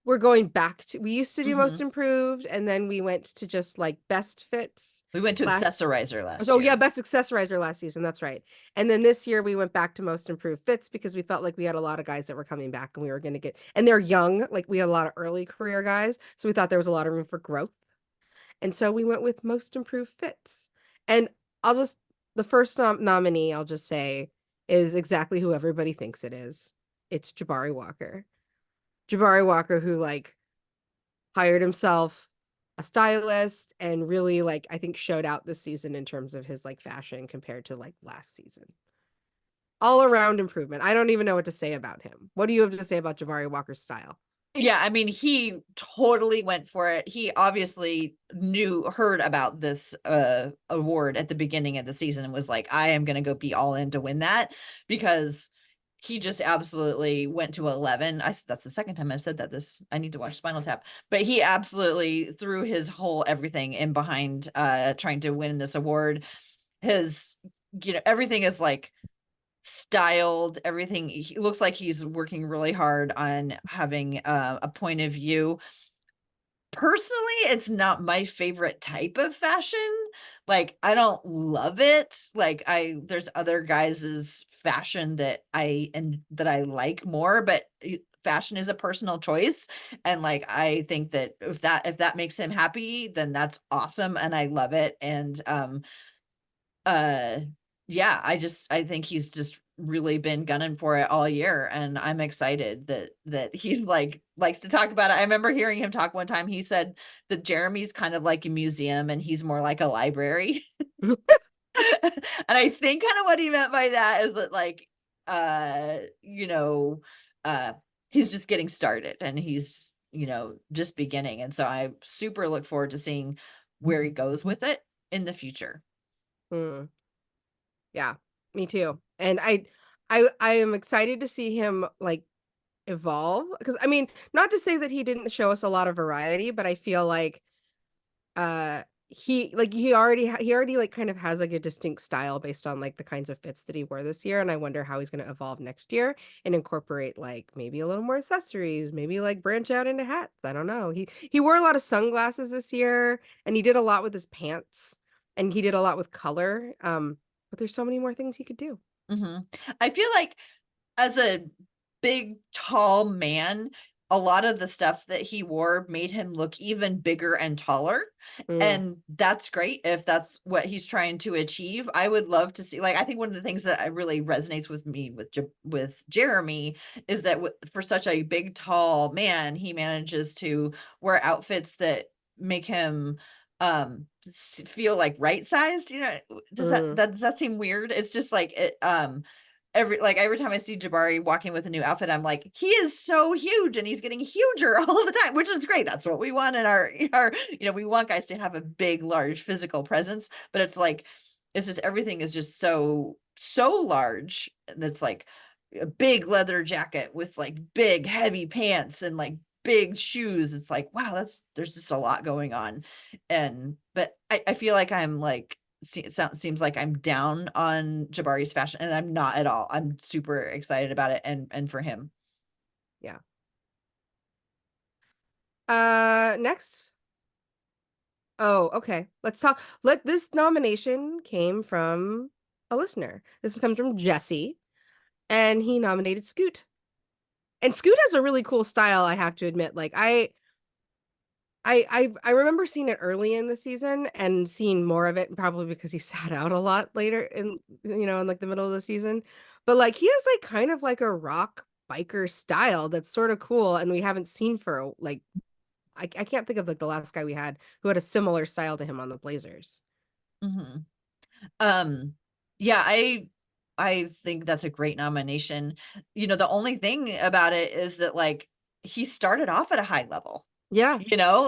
we're going back to we used to do most Mhm. improved and then we went to just like best fits We went to last. accessorizer last So yeah, year. best accessorizer last season, that's right. And then this year we went back to most improved fits because we felt like we had a lot of guys that were coming back and we were going to get and they're young, like we had a lot of early career guys, so we thought there was a lot of room for growth. And so we went with most improved fits. And I'll just, the first nominee, I'll just say, is exactly who everybody thinks it is. It's Jabari Walker. Jabari Walker, who like hired himself a stylist and really like, I think showed out this season in terms of his like fashion compared to like last season. All around improvement. I don't even know what to say about him. What do you have to say about Jabari Walker's style? Yeah, I mean, he totally went for it. He obviously heard about this award at the beginning of the season and was like, I am going to go be all in to win that, because he just absolutely went to 11. That's the second time I've said that. I need to watch Spinal Tap, but he absolutely threw his whole everything in behind trying to win this award. His, everything is like styled, everything. He looks like he's working really hard on having a point of view. Personally, it's not my favorite type of fashion. Like, I don't love it. Like, there's other guys's fashion that I like more, but fashion is a personal choice. And like, I think that if that makes him happy, then that's awesome. And I love it. And, uh, yeah, I think he's just really been gunning for it all year. And I'm excited that he's like, likes to talk about it. I remember hearing him talk one time. He said that Jeremy's kind of like a museum and he's more like a library. And I think kind of what he meant by that is that like, you know, uh he's just getting started and he's, just beginning. And so I super look forward to seeing where he goes with it in the future. Mm, yeah, me too. And I am excited to see him like evolve because I mean, not to say that he didn't show us a lot of variety, but I feel like he already like kind of has like a distinct style based on like the kinds of fits that he wore this year, and I wonder how he's going to evolve next year and incorporate like maybe a little more accessories, maybe like branch out into hats. I don't know. He wore a lot of sunglasses this year, and he did a lot with his pants, and he did a lot with color. But there's so many more things he could do. Hmm. I feel like as a big, tall man, a lot of the stuff that he wore made him look even bigger and taller. Mm, And that's great if that's what he's trying to achieve. I would love to see, like, I think one of the things that really resonates with me with Jeremy is that for such a big, tall man, he manages to wear outfits that make him feel like right sized. mm, Does that seem weird? It's just like it every time I see Jabari walking with a new outfit, I'm like, he is so huge and he's getting huger all the time, which is great. That's what we want in our, we want guys to have a big, large physical presence, but it's like, it's just everything is just so large. That's like a big leather jacket with like big, heavy pants and like big shoes. It's like, wow, there's just a lot going on. But I feel like I'm like, seems like I'm down on Jabari's fashion, and I'm not at all. I'm super excited about it and for him. yeah. Next. Oh, okay. Let's talk. This nomination came from a listener. This comes from Jesse, and he nominated Scoot. And Scoot has a really cool style, I have to admit. Like I remember seeing it early in the season and seeing more of it, probably because he sat out a lot later in like the middle of the season. But like he has like kind of like a rock biker style that's sort of cool, and we haven't seen for like I can't think of like the last guy we had who had a similar style to him on the Blazers. Hmm. Um, yeah, I think that's a great nomination. The only thing about it is that like he started off at a high level. Yeah.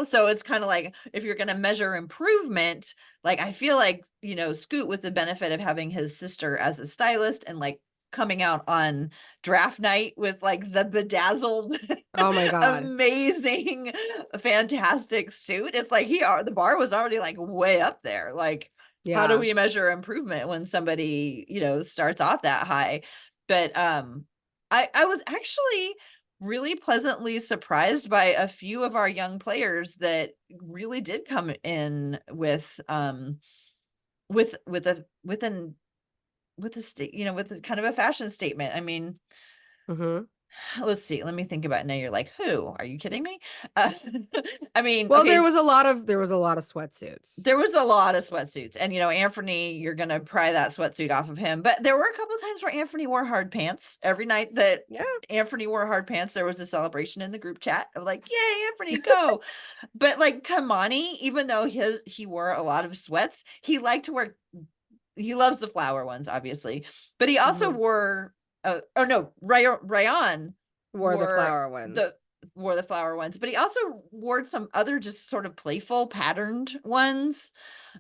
So it's kind of like if you're going to measure improvement, like I feel like, Scoot, with the benefit of having his sister as a stylist and like coming out on draft night with like the bedazzled Oh my God. amazing fantastic suit, it's like the bar was already like way up there. Like, how do Yeah. we measure improvement when somebody, starts off that high? But I was actually really pleasantly surprised by a few of our young players that really did come in with a state, with a kind of a fashion statement. I mean, Hmm. let's see, let me think about it. Now you're like, who? Are you kidding me? Uh, I mean, Well, okay, there was a lot of sweatsuits. there was a lot of sweatsuits, and Anfernee, you're gonna pry that sweatsuit off of him. But there were a couple of times where Anfernee wore hard pants. Every night that Yeah. Anfernee wore hard pants, there was a celebration in the group chat of like, "Yay, Anfernee, go!" But like Tamani, even though he wore a lot of sweats, he liked to wear. He loves the flower ones, obviously, but he also Hmm. wore. Oh no, Rayon Wore the wore flower the ones. flower ones, but he also wore some other just sort of playful patterned ones.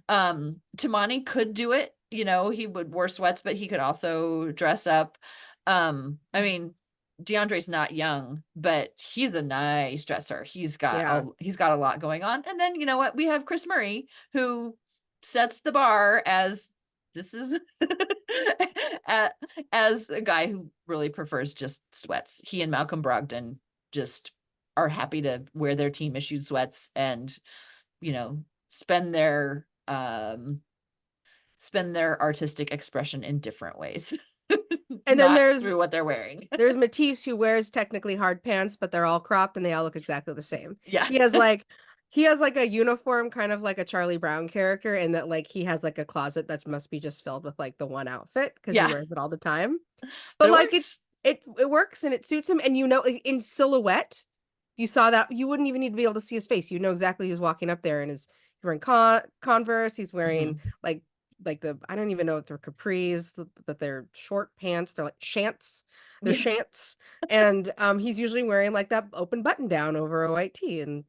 Tamani could do it, he would wear sweats, but he could also dress up. I mean, DeAndre's not young, but he's a nice dresser. Yeah. He's got a lot going on. And then you know what? We have Chris Murray, who sets the bar as this is a- as a guy who really prefers just sweats. He and Malcolm Brogdon just are happy to wear their team issued sweats and, you know, spend their artistic expression in different ways. And then not there's through what they're wearing. Matisse, who wears technically hard pants, but they're all cropped and they all look exactly the same. Yeah. He has like a uniform, kind of like a Charlie Brown character, in that like he has like a closet that must be just filled with like the one outfit because he Yeah. wears it all the time. But But it like works. it works and it suits him. And you know, in silhouette, you saw that you wouldn't even need to be able to see his face. You know exactly who's walking up there, and he's wearing Converse. He's wearing Mhm. like the, I don't even know if they're capris, but they're short pants. They're like shants. They're Yeah. shants. And he's usually wearing like that open button down over a white tee, and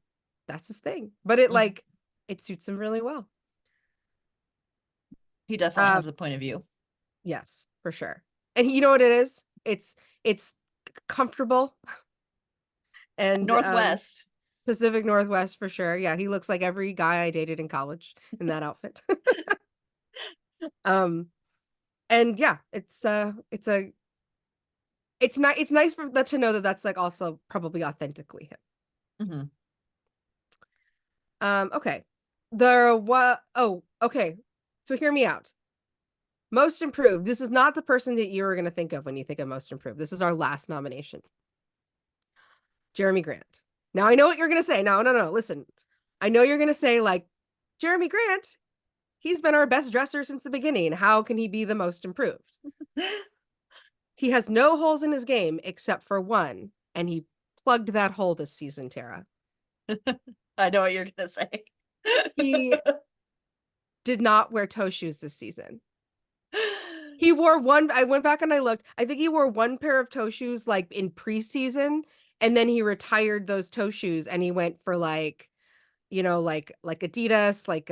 that's his thing. But Mhm. it suits him really well. He definitely Uh has a point of view. yes, for sure. And you know what it is? It's comfortable and Northwest. Pacific Northwest for sure. Yeah, he looks like every guy I dated in college in that outfit. um and yeah, it's nice for that to know that that's like also probably authentically him. Mhm. Okay. What oh, okay. So hear me out. Most improved. This is not the person that you were going to think of when you think of most improved. This is our last nomination. Jeremy Grant. Now I know what you're going to say. No, no, no. Listen. I know you're going to say like Jeremy Grant, he's been our best dresser since the beginning. How can he be the most improved? He has no holes in his game except for one, and he plugged that hole this season, Tara. I know what you're gonna say. He did not wear toe shoes this season. He wore one. I went back and I looked. I think he wore one pair of toe shoes like in preseason, and then he retired those toe shoes and he went for like, like Adidas, like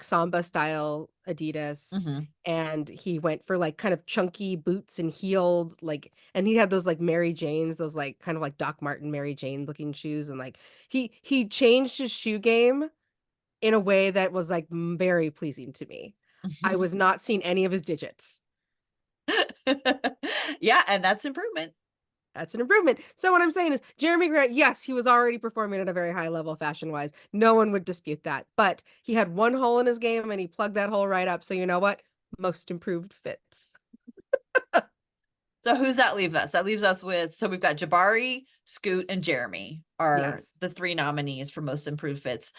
Samba style Adidas. Mhm. And he went for like kind of chunky boots and heeled, like, and he had those like Mary Janes, those like kind of like Doc Martin Mary Jane looking shoes. And like he changed his shoe game in a way that was like very pleasing to me. I was not seeing any of his digits. Yeah, and that's improvement. That's an improvement. So what I'm saying is Jeremy Grant, yes, he was already performing at a very high level fashion wise. No one would dispute that. But he had one hole in his game and he plugged that hole right up. So you know what? Most improved fits. So who's that leave us? That leaves us with, so we've got Jabari, Scoot, and Jeremy are Yes. the three nominees for most improved fits.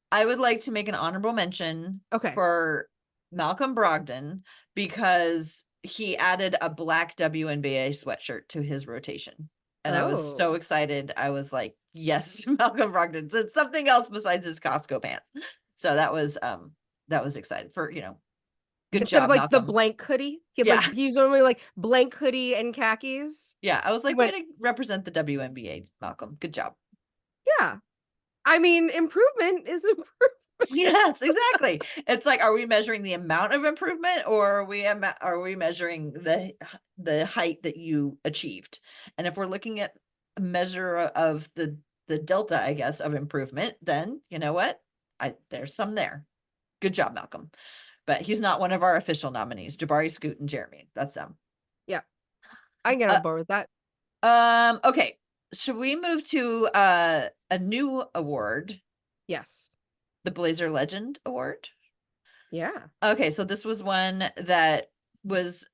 I would like to make an honorable mention Okay. for Malcolm Brogdon because he added a black WNBA sweatshirt to his rotation. And I was so Oh. excited. I was like, yes, Malcolm Brogdon. It's something else besides his Costco pants. So that was excited for, good Instead of job, like the Malcolm. blank hoodie, Yeah. he's normally like blank hoodie and khakis. Yeah. I was He like, way went, to represent the WNBA, Malcolm. Good job. yeah. I mean, improvement is Yes, exactly. It's like, are we measuring the amount of improvement, or are we measuring the height that you achieved? And if we're looking at a measure of the delta, I guess, of improvement, then you know what? There's some there. Good job, Malcolm. But he's not one of our official nominees. Jabari, Scoot, and Jeremy. That's them. yeah, I can get Uh, on board with that. okay. Should we move to a new award, Yes. the Blazer Legend Award? Yeah. Okay, so this was one that was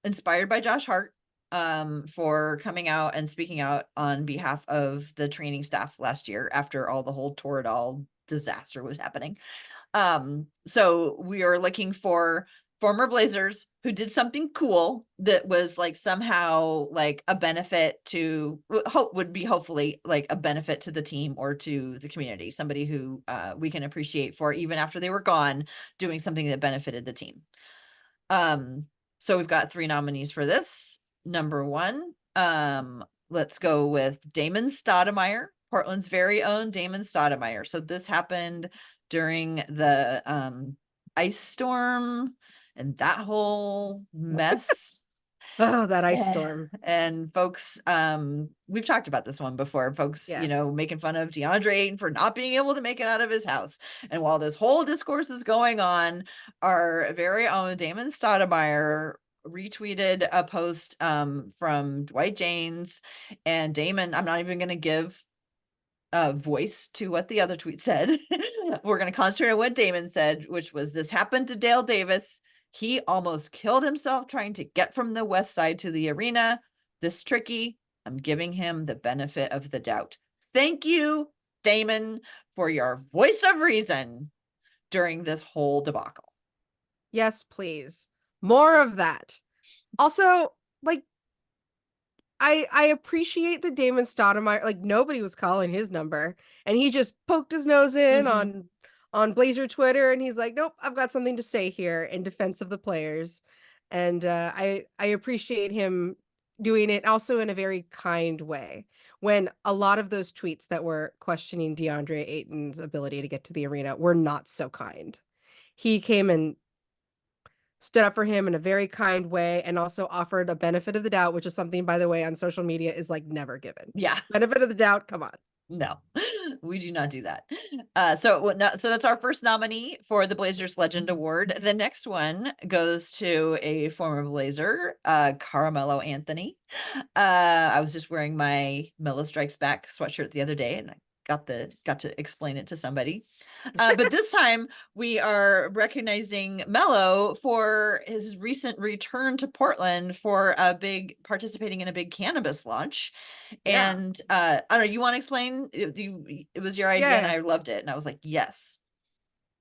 inspired by Josh Hart for coming out and speaking out on behalf of the training staff last year after all the whole Toradol disaster was happening. So we are looking for former Blazers who did something cool that was like somehow like a benefit to hope would be hopefully like a benefit to the team or to the community, somebody who we can appreciate for even after they were gone doing something that benefited the team. So we've got three nominees for this. Number one, let's go with Damon Stoudemire, Portland's very own Damon Stoudemire. So this happened during the ice storm and that whole mess. Oh, that ice storm. And folks, we've talked about this one before. Folks, Yes. making fun of DeAndre Ayton for not being able to make it out of his house. And while this whole discourse is going on, our very own Damon Stoudemire retweeted a post from Dwight James and Damon. I'm not even going to give a voice to what the other tweet said. We're going to concentrate on what Damon said, which was, this happened to Dale Davis. He almost killed himself trying to get from the west side to the arena. This tricky. I'm giving him the benefit of the doubt. Thank you, Damon, for your voice of reason during this whole debacle. Yes, please. More of that. Also, like, I appreciate that Damon Stoudemire, like nobody was calling his number, and he just poked his nose in Mm-hmm. on Blazer Twitter, and he's like, "Nope, I've got something to say here in defense of the players," and I appreciate him doing it also in a very kind way. When a lot of those tweets that were questioning DeAndre Ayton's ability to get to the arena were not so kind, he came and stood up for him in a very kind way and also offered a benefit of the doubt, which is something, by the way, on social media is like never given. Yeah. Benefit of the doubt, come on. No, we do not do that. So that's our first nominee for the Blazers Legend Award. The next one goes to a former Blazer, Carmelo Anthony. I was just wearing my Melo Strikes Back sweatshirt the other day, and I got to explain it to somebody. But this time we are recognizing Melo for his recent return to Portland for participating in a big cannabis launch. Yeah. And I don't know, you want to explain? It was your idea and Yeah. I loved it. And I was like, yes.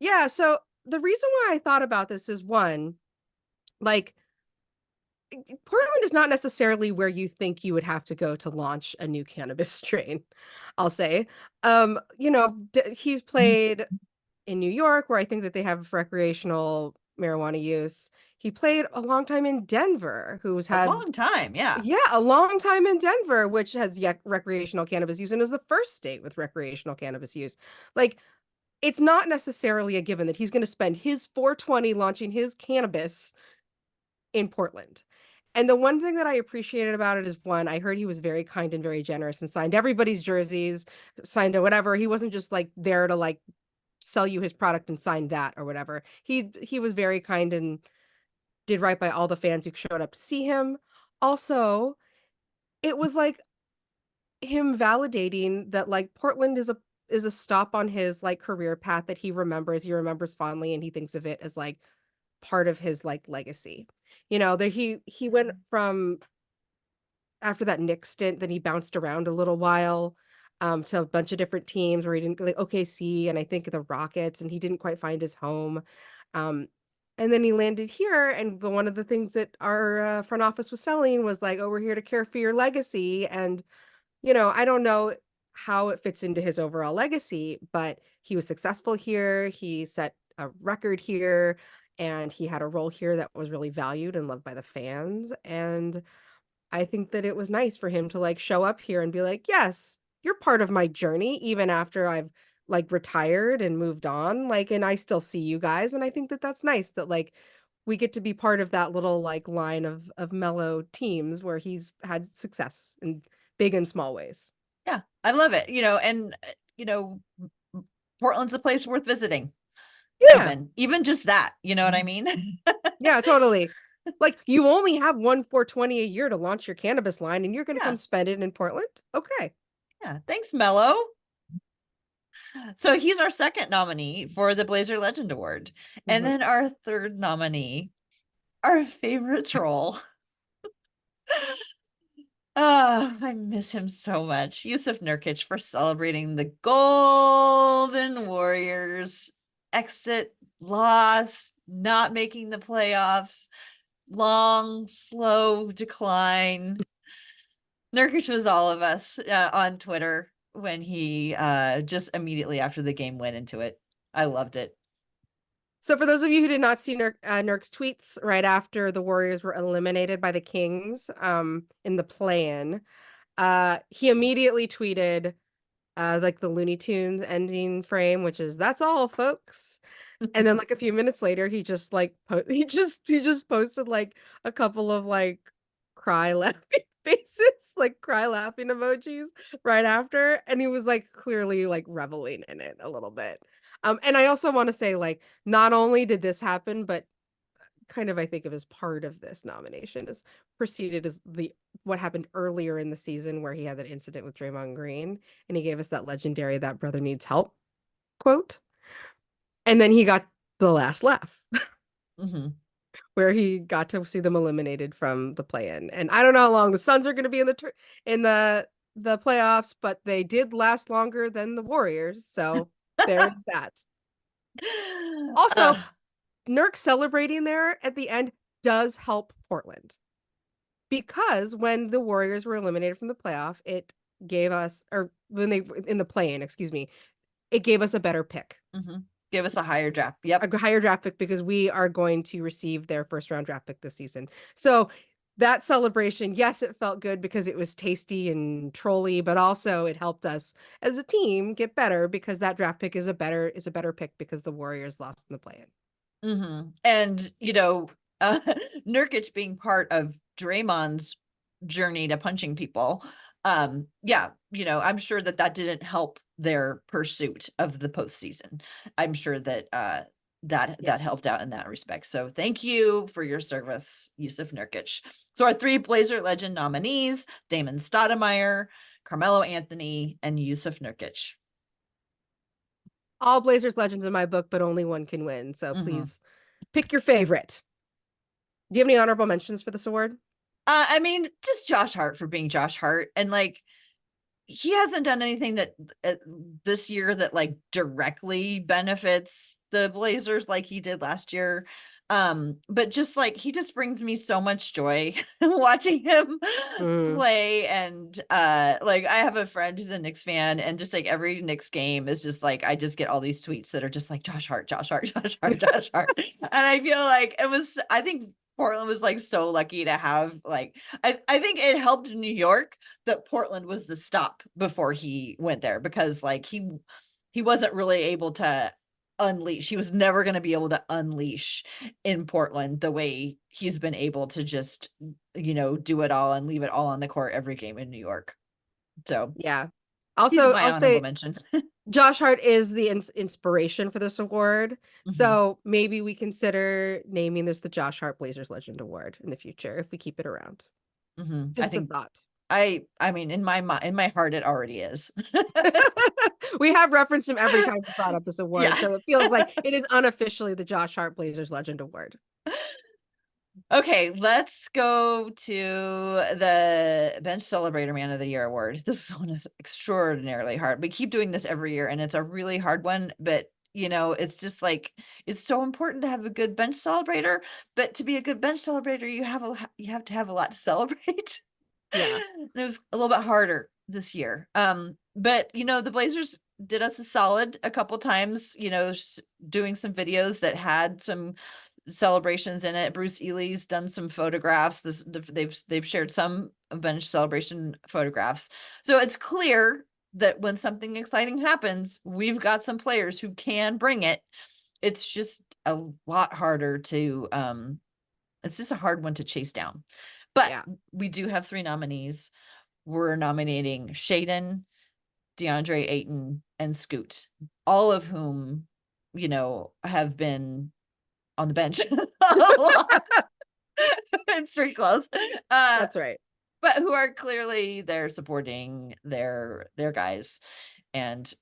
Yeah. So the reason why I thought about this is one, like, Portland is not necessarily where you think you would have to go to launch a new cannabis strain, I'll say. He's played in New York, where I think that they have recreational marijuana use. He played a long time in Denver, who's A had, long time. Yeah. yeah, a long time in Denver, which has yet recreational cannabis use and is the first state with recreational cannabis use. Like, it's not necessarily a given that he's going to spend his 420 launching his cannabis in Portland. And the one thing that I appreciated about it is one, I heard he was very kind and very generous and signed everybody's jerseys, signed to whatever. He wasn't just like there to like sell you his product and sign that or whatever. He was very kind and did right by all the fans who showed up to see him. Also, it was like him validating that like Portland is a stop on his like career path that he remembers fondly, and he thinks of it as like part of his like legacy. That he went from after that Knicks stint, then he bounced around a little while to a bunch of different teams where he didn't like OKC and I think the Rockets, and he didn't quite find his home. Um, and then he landed here, and one of the things that our front office was selling was like, "Oh, we're here to care for your legacy." And I don't know how it fits into his overall legacy, but he was successful here. He set a record here, and he had a role here that was really valued and loved by the fans. And I think that it was nice for him to like show up here and be like, "Yes, you're part of my journey, even after I've like retired and moved on. Like, and I still see you guys." And I think that that's nice that like we get to be part of that little like line of mellow teams where he's had success in big and small ways. Yeah. I love it. And Portland's a place worth visiting. Yeah. Even just that, you know what I mean? Yeah, totally. Like you only have one 420 a year to launch your cannabis line and you're going to come Yeah. spend it in Portland? Okay. Yeah. Thanks, Mello. So he's our second nominee for the Blazer Legend Award. And Mhm. then our third nominee, our favorite troll. I miss him so much. Yusuf Nurkic for celebrating the Golden Warriors exit, loss, not making the playoff, long, slow decline. Nurkic was all of us on Twitter when he just immediately after the game went into it. I loved it. So for those of you who did not see Nurk's tweets right after the Warriors were eliminated by the Kings in the play-in, he immediately tweeted like the Looney Tunes ending frame, which is "That's all, folks." And then like a few minutes later, he just like he just posted like a couple of like cry laughing faces, like cry laughing emojis right after, and he was like clearly like reveling in it a little bit. And I also want to say like not only did this happen, but kind of I think of as part of this nomination is preceded as the what happened earlier in the season where he had that incident with Draymond Green and he gave us that legendary "that brother needs help" quote. And then he got the last laugh. Mhm. where he got to see them eliminated from the play-in. And I don't know how long the Suns are going to be in the playoffs, but they did last longer than the Warriors, so there is that. Also, Uh, Nurk celebrating there at the end does help Portland because when the Warriors were eliminated from the playoff, it gave us, or when they in the play-in, excuse me, it gave us a better pick, mhm. Give us a higher draft. Yep. a higher draft pick because we are going to receive their first round draft pick this season. So that celebration, yes, it felt good because it was tasty and trolly, but also it helped us as a team get better because that draft pick is a better pick because the Warriors lost in the play-in. And uh, Nurkic being part of Draymond's journey to punching people. Yeah, I'm sure that didn't help their pursuit of the postseason. I'm sure that that Yes. helped out in that respect. So thank you for your service, Yusuf Nurkic. So our three Blazer Legend nominees: Damon Stoudemire, Carmelo Anthony, and Yusuf Nurkic. All Blazers legends in my book, but only one can win. So Mhm. please pick your favorite. Do you have any honorable mentions for this award? I mean, just Josh Hart for being Josh Hart, and like he hasn't done anything that this year that like directly benefits the Blazers like he did last year. But just like he just brings me so much joy watching him Mm, play. And like I have a friend who's a Knicks fan, and just like every Knicks game is just like I just get all these tweets that are just like Josh Hart, Josh Hart, Josh Hart, Josh Hart. And I feel like I think Portland was like so lucky to have like I think it helped New York that Portland was the stop before he went there, because like he wasn't really able to unleash. He was never going to be able to unleash in Portland the way he's been able to just do it all and leave it all on the court every game in New York. So yeah. he's Also, my I'll honorable say mention. Josh Hart is the inspiration for this award. Mhm. So maybe we consider naming this the Josh Hart Blazers Legend Award in the future if we keep it around. I Just a think thought. I mean in my mind, in my heart it already is. We have referenced him every time we brought up this award, Yeah. so it feels like it is unofficially the Josh Hart Blazers Legend Award. Okay, let's go to the Bench Celebrator Man of the Year award. This one is extraordinarily hard. We keep doing this every year, and it's a really hard one, but it's just like it's so important to have a good bench celebrator, but to be a good bench celebrator, you have to have a lot to celebrate. Yeah. And it was a little bit harder this year. But the Blazers did us a solid a couple times, doing some videos that had some celebrations in it. Bruce Ely's done some photographs. They've shared some bench celebration photographs. So it's clear that when something exciting happens, we've got some players who can bring it. It's just a lot harder to it's just a hard one to chase down. But Yeah. we do have three nominees. We're nominating Shaden, DeAndre Ayton, and Scoot, all of whom, have been on the bench a lot. It's pretty close. That's right. But who are clearly they're supporting their guys. And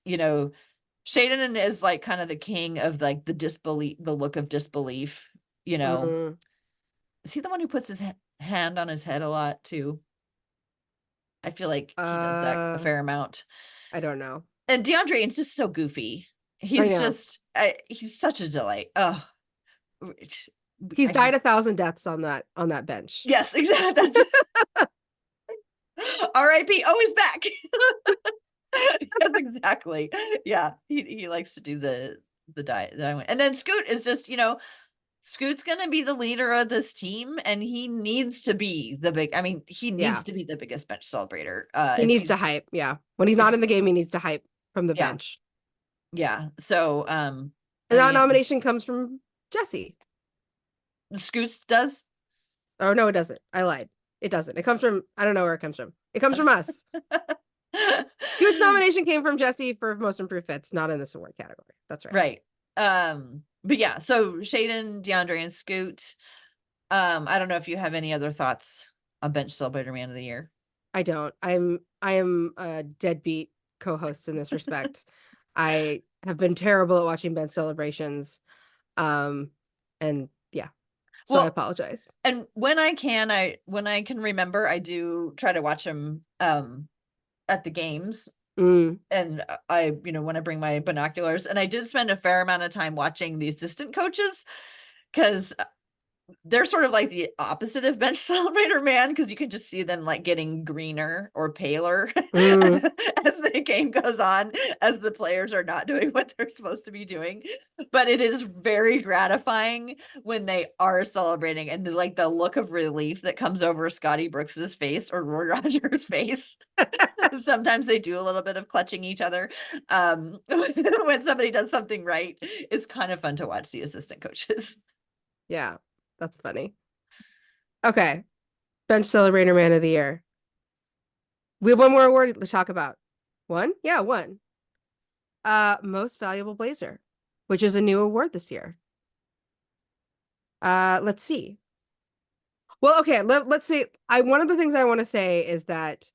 Shaden is like kind of the king of like the look of disbelief. Mm, Is he the one who puts his hand on his head a lot too? I feel like he does that a uh, fair amount. I don't know. And DeAndre is just so goofy. I He's know. just he's such a delight. Oh, He's I died a just thousand deaths on that bench. yes, exactly. That's R.I.P. Oh, he's back. Yes, exactly. Yeah, he likes to do the diet. And then Scoot is just Scoot's gonna be the leader of this team, and he needs to be the big. I mean, he needs Yeah. to be the biggest bench celebrator. He If needs to he's hype. Yeah. When he's if not in the game, he needs to hype from the yeah, bench. yeah. So And I that mean, nomination comes from Jesse. Scoots does. Oh no, it doesn't. I lied. It doesn't. It comes from I don't know where it comes from. It comes from us. Scoot's nomination came from Jesse for most improved fits, not in this award category. That's right. Right. But yeah, so Shaden, DeAndre, and Scoot. I don't know if you have any other thoughts on Bench Celebrator Man of the Year. I don't. I am a deadbeat co-host in this respect. I have been terrible at watching bench celebrations. Um and yeah. So I Well, apologize. and when I can remember, I do try to watch him at the games. Mm. And I, when I bring my binoculars, and I did spend a fair amount of time watching the assistant coaches because they're sort of like the opposite of bench celebrator man, because you can just see them like getting greener or paler Mm. as the game goes on, as the players are not doing what they're supposed to be doing. But it is very gratifying when they are celebrating, and the look of relief that comes over Scotty Brooks's face or Roy Rogers' face. Sometimes they do a little bit of clutching each other when somebody does something right. It's kind of fun to watch the assistant coaches. Yeah, that's funny. Okay. Bench Celebrator Man of the Year. We have one more award to talk about. One? Yeah, one. Most Valuable Blazer, which is a new award this year. Let's see. Well, okay, let's see. One of the things I want to say is that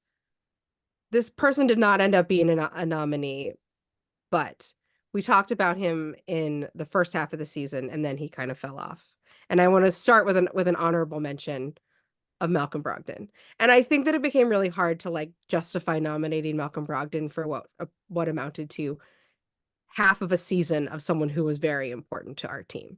this person did not end up being a nominee, but we talked about him in the first half of the season, and then he kind of fell off. And I want to start with an honorable mention of Malcolm Brogdon. And I think that it became really hard to like justify nominating Malcolm Brogdon for what amounted to half of a season of someone who was very important to our team.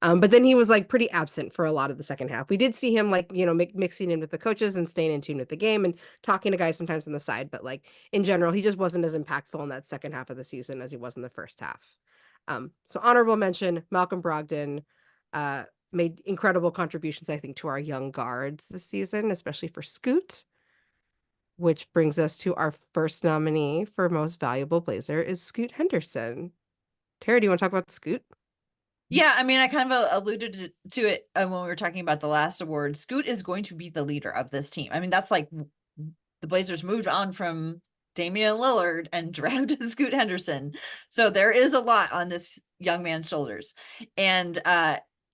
But then he was like pretty absent for a lot of the second half. We did see him like, mixing in with the coaches and staying in tune with the game and talking to guys sometimes on the side. But like in general, he just wasn't as impactful in that second half of the season as he was in the first half. So honorable mention, Malcolm Brogdon made incredible contributions, I think, to our young guards this season, especially for Scoot, which brings us to our first nominee for Most Valuable Blazer is Scoot Henderson. Tara, do you want to talk about Scoot? Yeah, I mean, I kind of alluded to it when we were talking about the last award. Scoot is going to be the leader of this team. I mean, that's like the Blazers moved on from Damian Lillard and drafted Scoot Henderson. So there is a lot on this young man's shoulders. And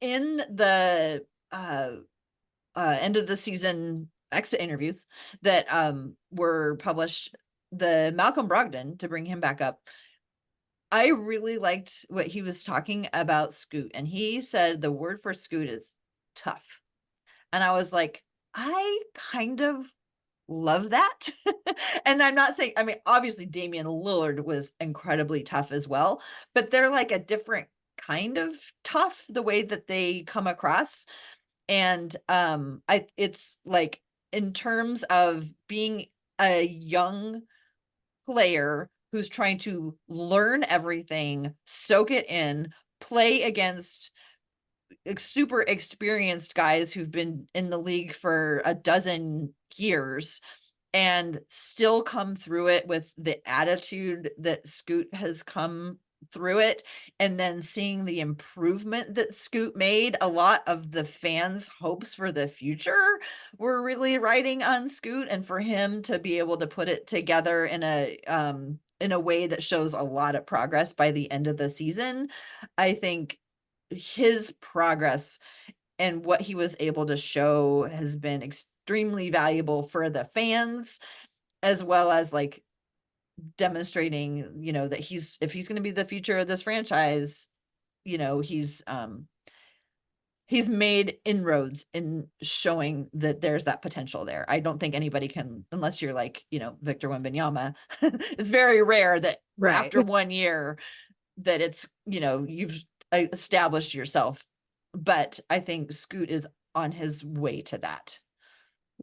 in the end of the season exit interviews that were published, the Malcolm Brogdon, to bring him back up, I really liked what he was talking about Scoot. And he said the word for Scoot is tough. And I was like, I kind of love that. And I'm not saying, I mean, obviously Damian Lillard was incredibly tough as well, but they're like a different kind of tough, the way that they come across. And it's like, in terms of being a young player who's trying to learn everything, soak it in, play against super experienced guys who've been in the league for a dozen years, and still come through it with the attitude that Scoot has come through it, and then seeing the improvement that Scoot made. A lot of the fans' hopes for the future were really riding on Scoot, and for him to be able to put it together in a way that shows a lot of progress by the end of the season, I think his progress and what he was able to show has been extremely valuable for the fans, as well as like demonstrating, that if he's going to be the future of this franchise, he's made inroads in showing that there's that potential there. I don't think anybody can, unless you're like, Victor Wembanyama. It's very rare that Right. after 1 year that it's, you've established yourself. But I think Scoot is on his way to that.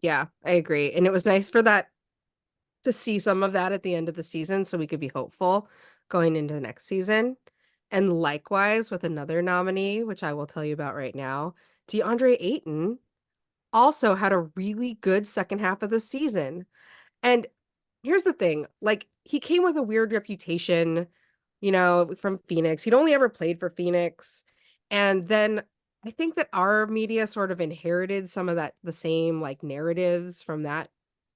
Yeah, I agree. And it was nice for that to see some of that at the end of the season so we could be hopeful going into the next season. And likewise with another nominee, which I will tell you about right now, DeAndre Ayton also had a really good second half of the season. And here's the thing, like he came with a weird reputation, from Phoenix. He'd only ever played for Phoenix. And then I think that our media sort of inherited some of the same like narratives from that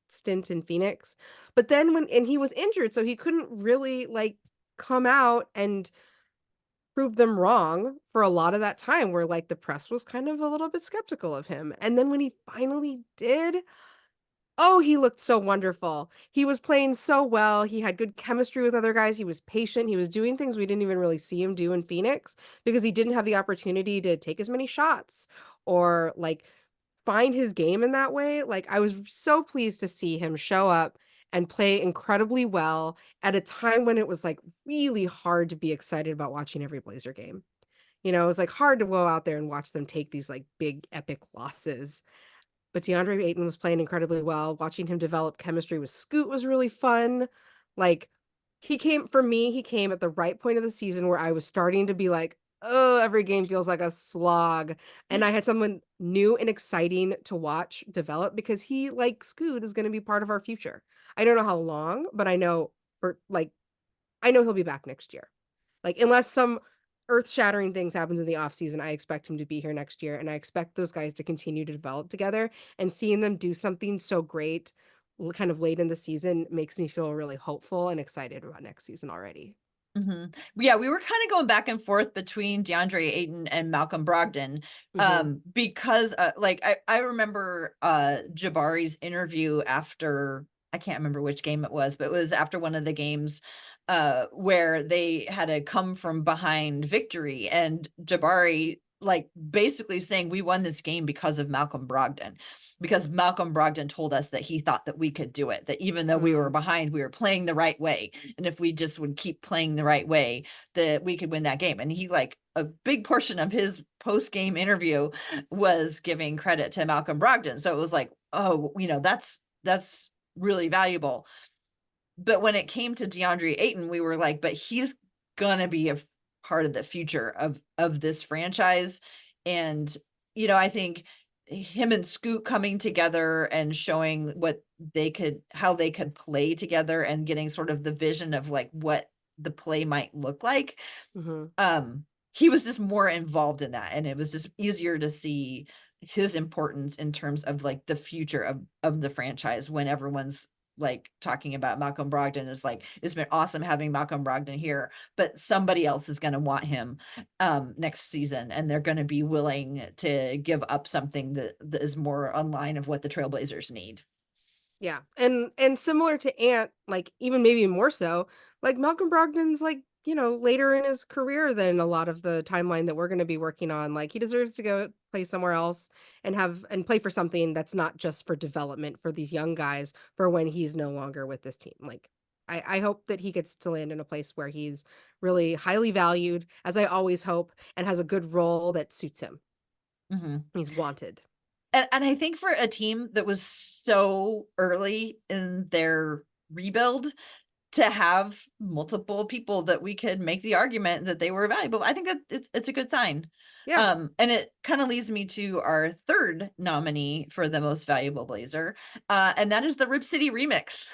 stint in Phoenix. But then and he was injured, so he couldn't really like come out and prove them wrong for a lot of that time where like the press was kind of a little bit skeptical of him. And then when he finally did, Oh, he looked so wonderful. He was playing so well. He had good chemistry with other guys. He was patient. He was doing things we didn't even really see him do in Phoenix because he didn't have the opportunity to take as many shots or like find his game in that way. Like I was so pleased to see him show up and play incredibly well at a time when it was like really hard to be excited about watching every Blazer game. It was like hard to go out there and watch them take these like big epic losses. But DeAndre Ayton was playing incredibly well. Watching him develop chemistry with Scoot was really fun. Like he came at the right point of the season where I was starting to be like, oh, every game feels like a slog. And I had someone new and exciting to watch develop because he, like Scoot, is going to be part of our future. I don't know how long, but I know he'll be back next year. Like, unless some earth-shattering things happens in the offseason, I expect him to be here next year, and I expect those guys to continue to develop together, and seeing them do something so great kind of late in the season makes me feel really hopeful and excited about next season already. Yeah, we were kind of going back and forth between DeAndre Ayton and Malcolm Brogdon, Mhm. because like I remember Jabari's interview after, I can't remember which game it was, but it was after one of the games where they had a come from behind victory, and Jabari like basically saying we won this game because of Malcolm Brogdon, because Malcolm Brogdon told us that he thought that we could do it, that even though we were Mm. behind, we were playing the right way. And if we just would keep playing the right way, that we could win that game. And he, like, a big portion of his post-game interview was giving credit to Malcolm Brogdon. So it was like, oh, that's really valuable. But when it came to DeAndre Ayton, we were like, but he's gonna be a part of the future of this franchise. And I think him and Scoot coming together and showing how they could play together and getting sort of the vision of like what the play might look like, Mhm. he was just more involved in that, and it was just easier to see his importance in terms of like the future of the franchise when everyone's like talking about Malcolm Brogdon. Is like, it's been awesome having Malcolm Brogdon here, but somebody else is going to want him next season, and they're going to be willing to give up something that is more online of what the Trailblazers need. Yeah. And similar to Ant, like even maybe more so, like Malcolm Brogdon's like, later in his career than a lot of the timeline that we're going to be working on. Like he deserves to go play somewhere else and play for something that's not just for development for these young guys for when he's no longer with this team. Like I hope that he gets to land in a place where he's really highly valued, as I always hope, and has a good role that suits him. Mhm. He's wanted. And I think for a team that was so early in their rebuild, to have multiple people that we could make the argument that they were valuable, I think that it's a good sign. Yeah. And it kind of leads me to our third nominee for the most valuable Blazer, and that is the Rip City remix.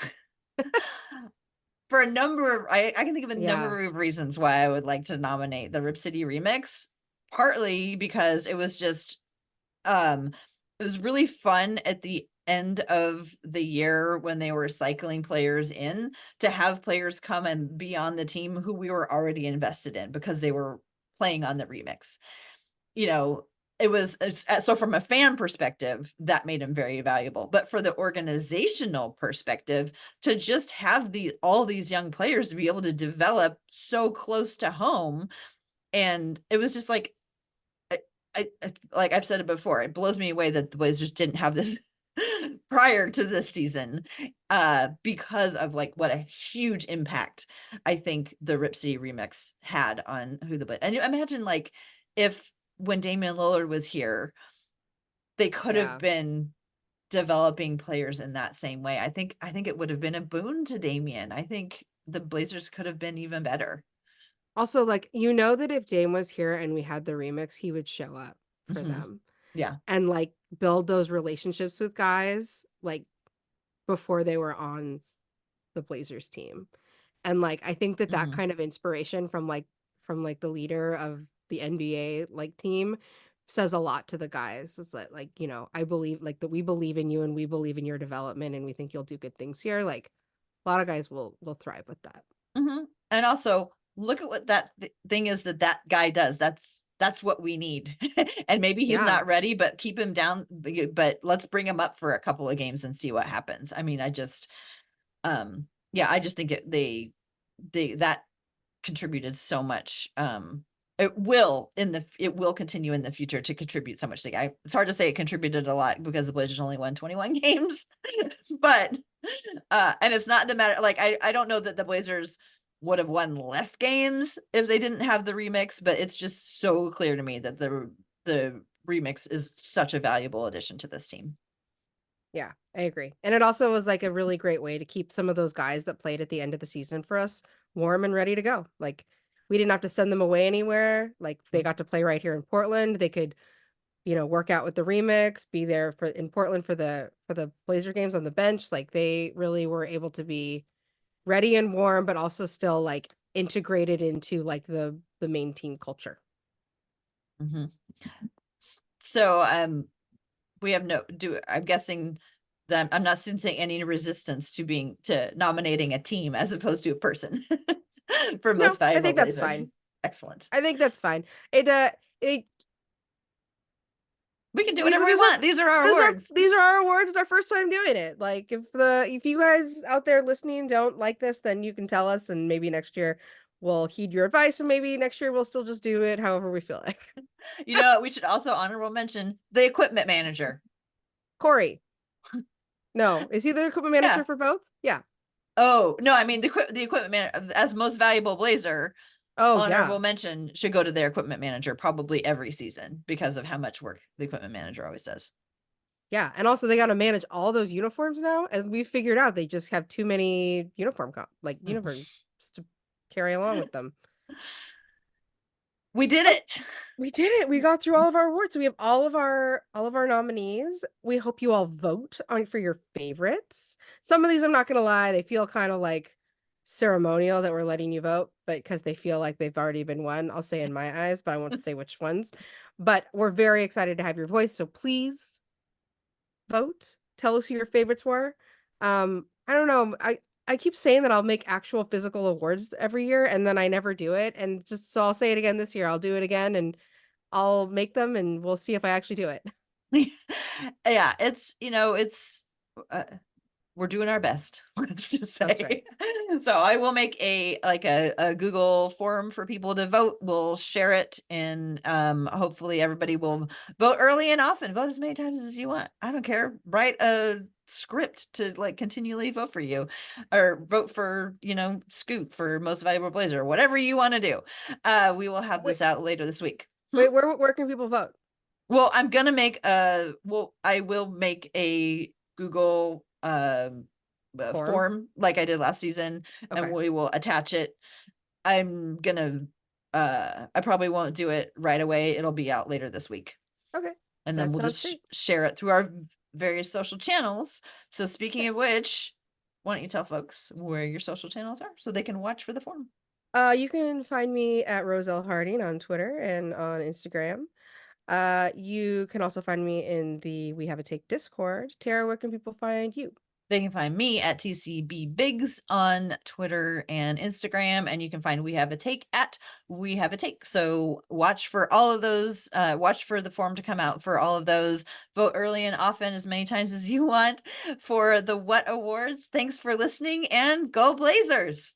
For a number of, I can think of a Yeah. number of reasons why I would like to nominate the Rip City remix. Partly because it was just um, it was really fun at the end of the year when they were cycling players in, to have players come and be on the team who we were already invested in because they were playing on the remix. You know, so from a fan perspective, that made him very valuable. But for the organizational perspective, to just have all these young players to be able to develop so close to home, and it was just like, like I've said it before, it blows me away that the Blazers didn't have this prior to this season, because of like what a huge impact I think the Rip City remix had on who the, and you imagine like if when Damian Lillard was here, they could have Yeah. been developing players in that same way. I think it would have been a boon to Damian. I think the Blazers could have been even better. Also, like, that if Dame was here and we had the remix, he would show up for Mhm. them Yeah. and like build those relationships with guys like before they were on the Blazers team. And like I think that that Mhm. kind of inspiration from like the leader of the NBA like team says a lot to the guys. It's like, I believe like that we believe in you and we believe in your development and we think you'll do good things here. Like a lot of guys will thrive with that. Mhm. And also, look at what that thing is that guy does. That's that's what we need. And maybe he's Yeah. not ready, but keep him down, but let's bring him up for a couple of games and see what happens. I mean, I just think that contributed so much. It will continue in the future to contribute so much. It's hard to say it contributed a lot because the Blazers only won 21 games, but and it's not the matter. Like I don't know that the Blazers would have won less games if they didn't have the remix, but it's just so clear to me that the remix is such a valuable addition to this team. Yeah, I agree. And it also was like a really great way to keep some of those guys that played at the end of the season for us warm and ready to go. Like we didn't have to send them away anywhere. Like they got to play right here in Portland. They could, work out with the remix, be there for in Portland for the Blazer games on the bench. Like they really were able to be ready and warm, but also still like integrated into like the main team culture. Mm-hmm. So we have I'm guessing that I'm not sensing any resistance to nominating a team as opposed to a person for No, most I valuable think that's Blazer. fine. Excellent. I think that's fine. It We can do we whatever we these are want. These are our awards. these are our awards. It's our first time doing it. Like if you guys out there listening don't like this, then you can tell us, and maybe next year we'll heed your advice, and maybe next year we'll still just do it however we feel like. We should also honorable mention the equipment manager. Corey. No, is he the equipment manager Yeah. for both? Yeah. Oh no, I mean the equipment manager as most valuable Blazer. Oh yeah. Honorable mention should go to their equipment manager probably every season because of how much work the equipment manager always does. Yeah, and also they got to manage all those uniforms now. As we figured out, they just have too many uniforms to carry along with them. We did Oh, it. we did it. We got through all of our awards. So we have all of our nominees. We hope you all vote on for your favorites. Some of these, I'm not gonna lie, they feel kind of like ceremonial that we're letting you vote, but because they feel like they've already been won, I'll say in my eyes, but I won't say which ones. But we're very excited to have your voice. So please vote. Tell us who your favorites were. I don't know. I keep saying that I'll make actual physical awards every year, and then I never do it. And just so I'll say it again this year. I'll do it again, and I'll make them, and we'll see if I actually do it. Yeah, it's uh, we're doing our best. Let's just That's right. say. So I will make a Google form for people to vote. We'll share it, and hopefully everybody will vote early and often. Vote as many times as you want. I don't care. Write a script to like continually vote for you, or vote for Scoot for most valuable Blazer, whatever you want to do. We will have Wait, this out later this week. wait, where can people vote? Well, I will make a Google Form. form like I did last season, and Okay. we will attach it. I'm gonna I probably won't do it right away. It'll be out later this week. Okay. And then That we'll sounds just great. share it through our various social channels. So speaking of Yes. which, why don't you tell folks where your social channels are so they can watch for the form? You can find me at Roselle Harding on Twitter and on Instagram. You can also find me in the We Have a Take Discord. Tara, where can people find you? They can find me at TCB Biggs on Twitter and Instagram, and you can find We Have a Take at We Have a Take. So watch for all of those. Watch for the form to come out for all of those. Vote early and often as many times as you want for the What Awards. Thanks for listening, and go Blazers!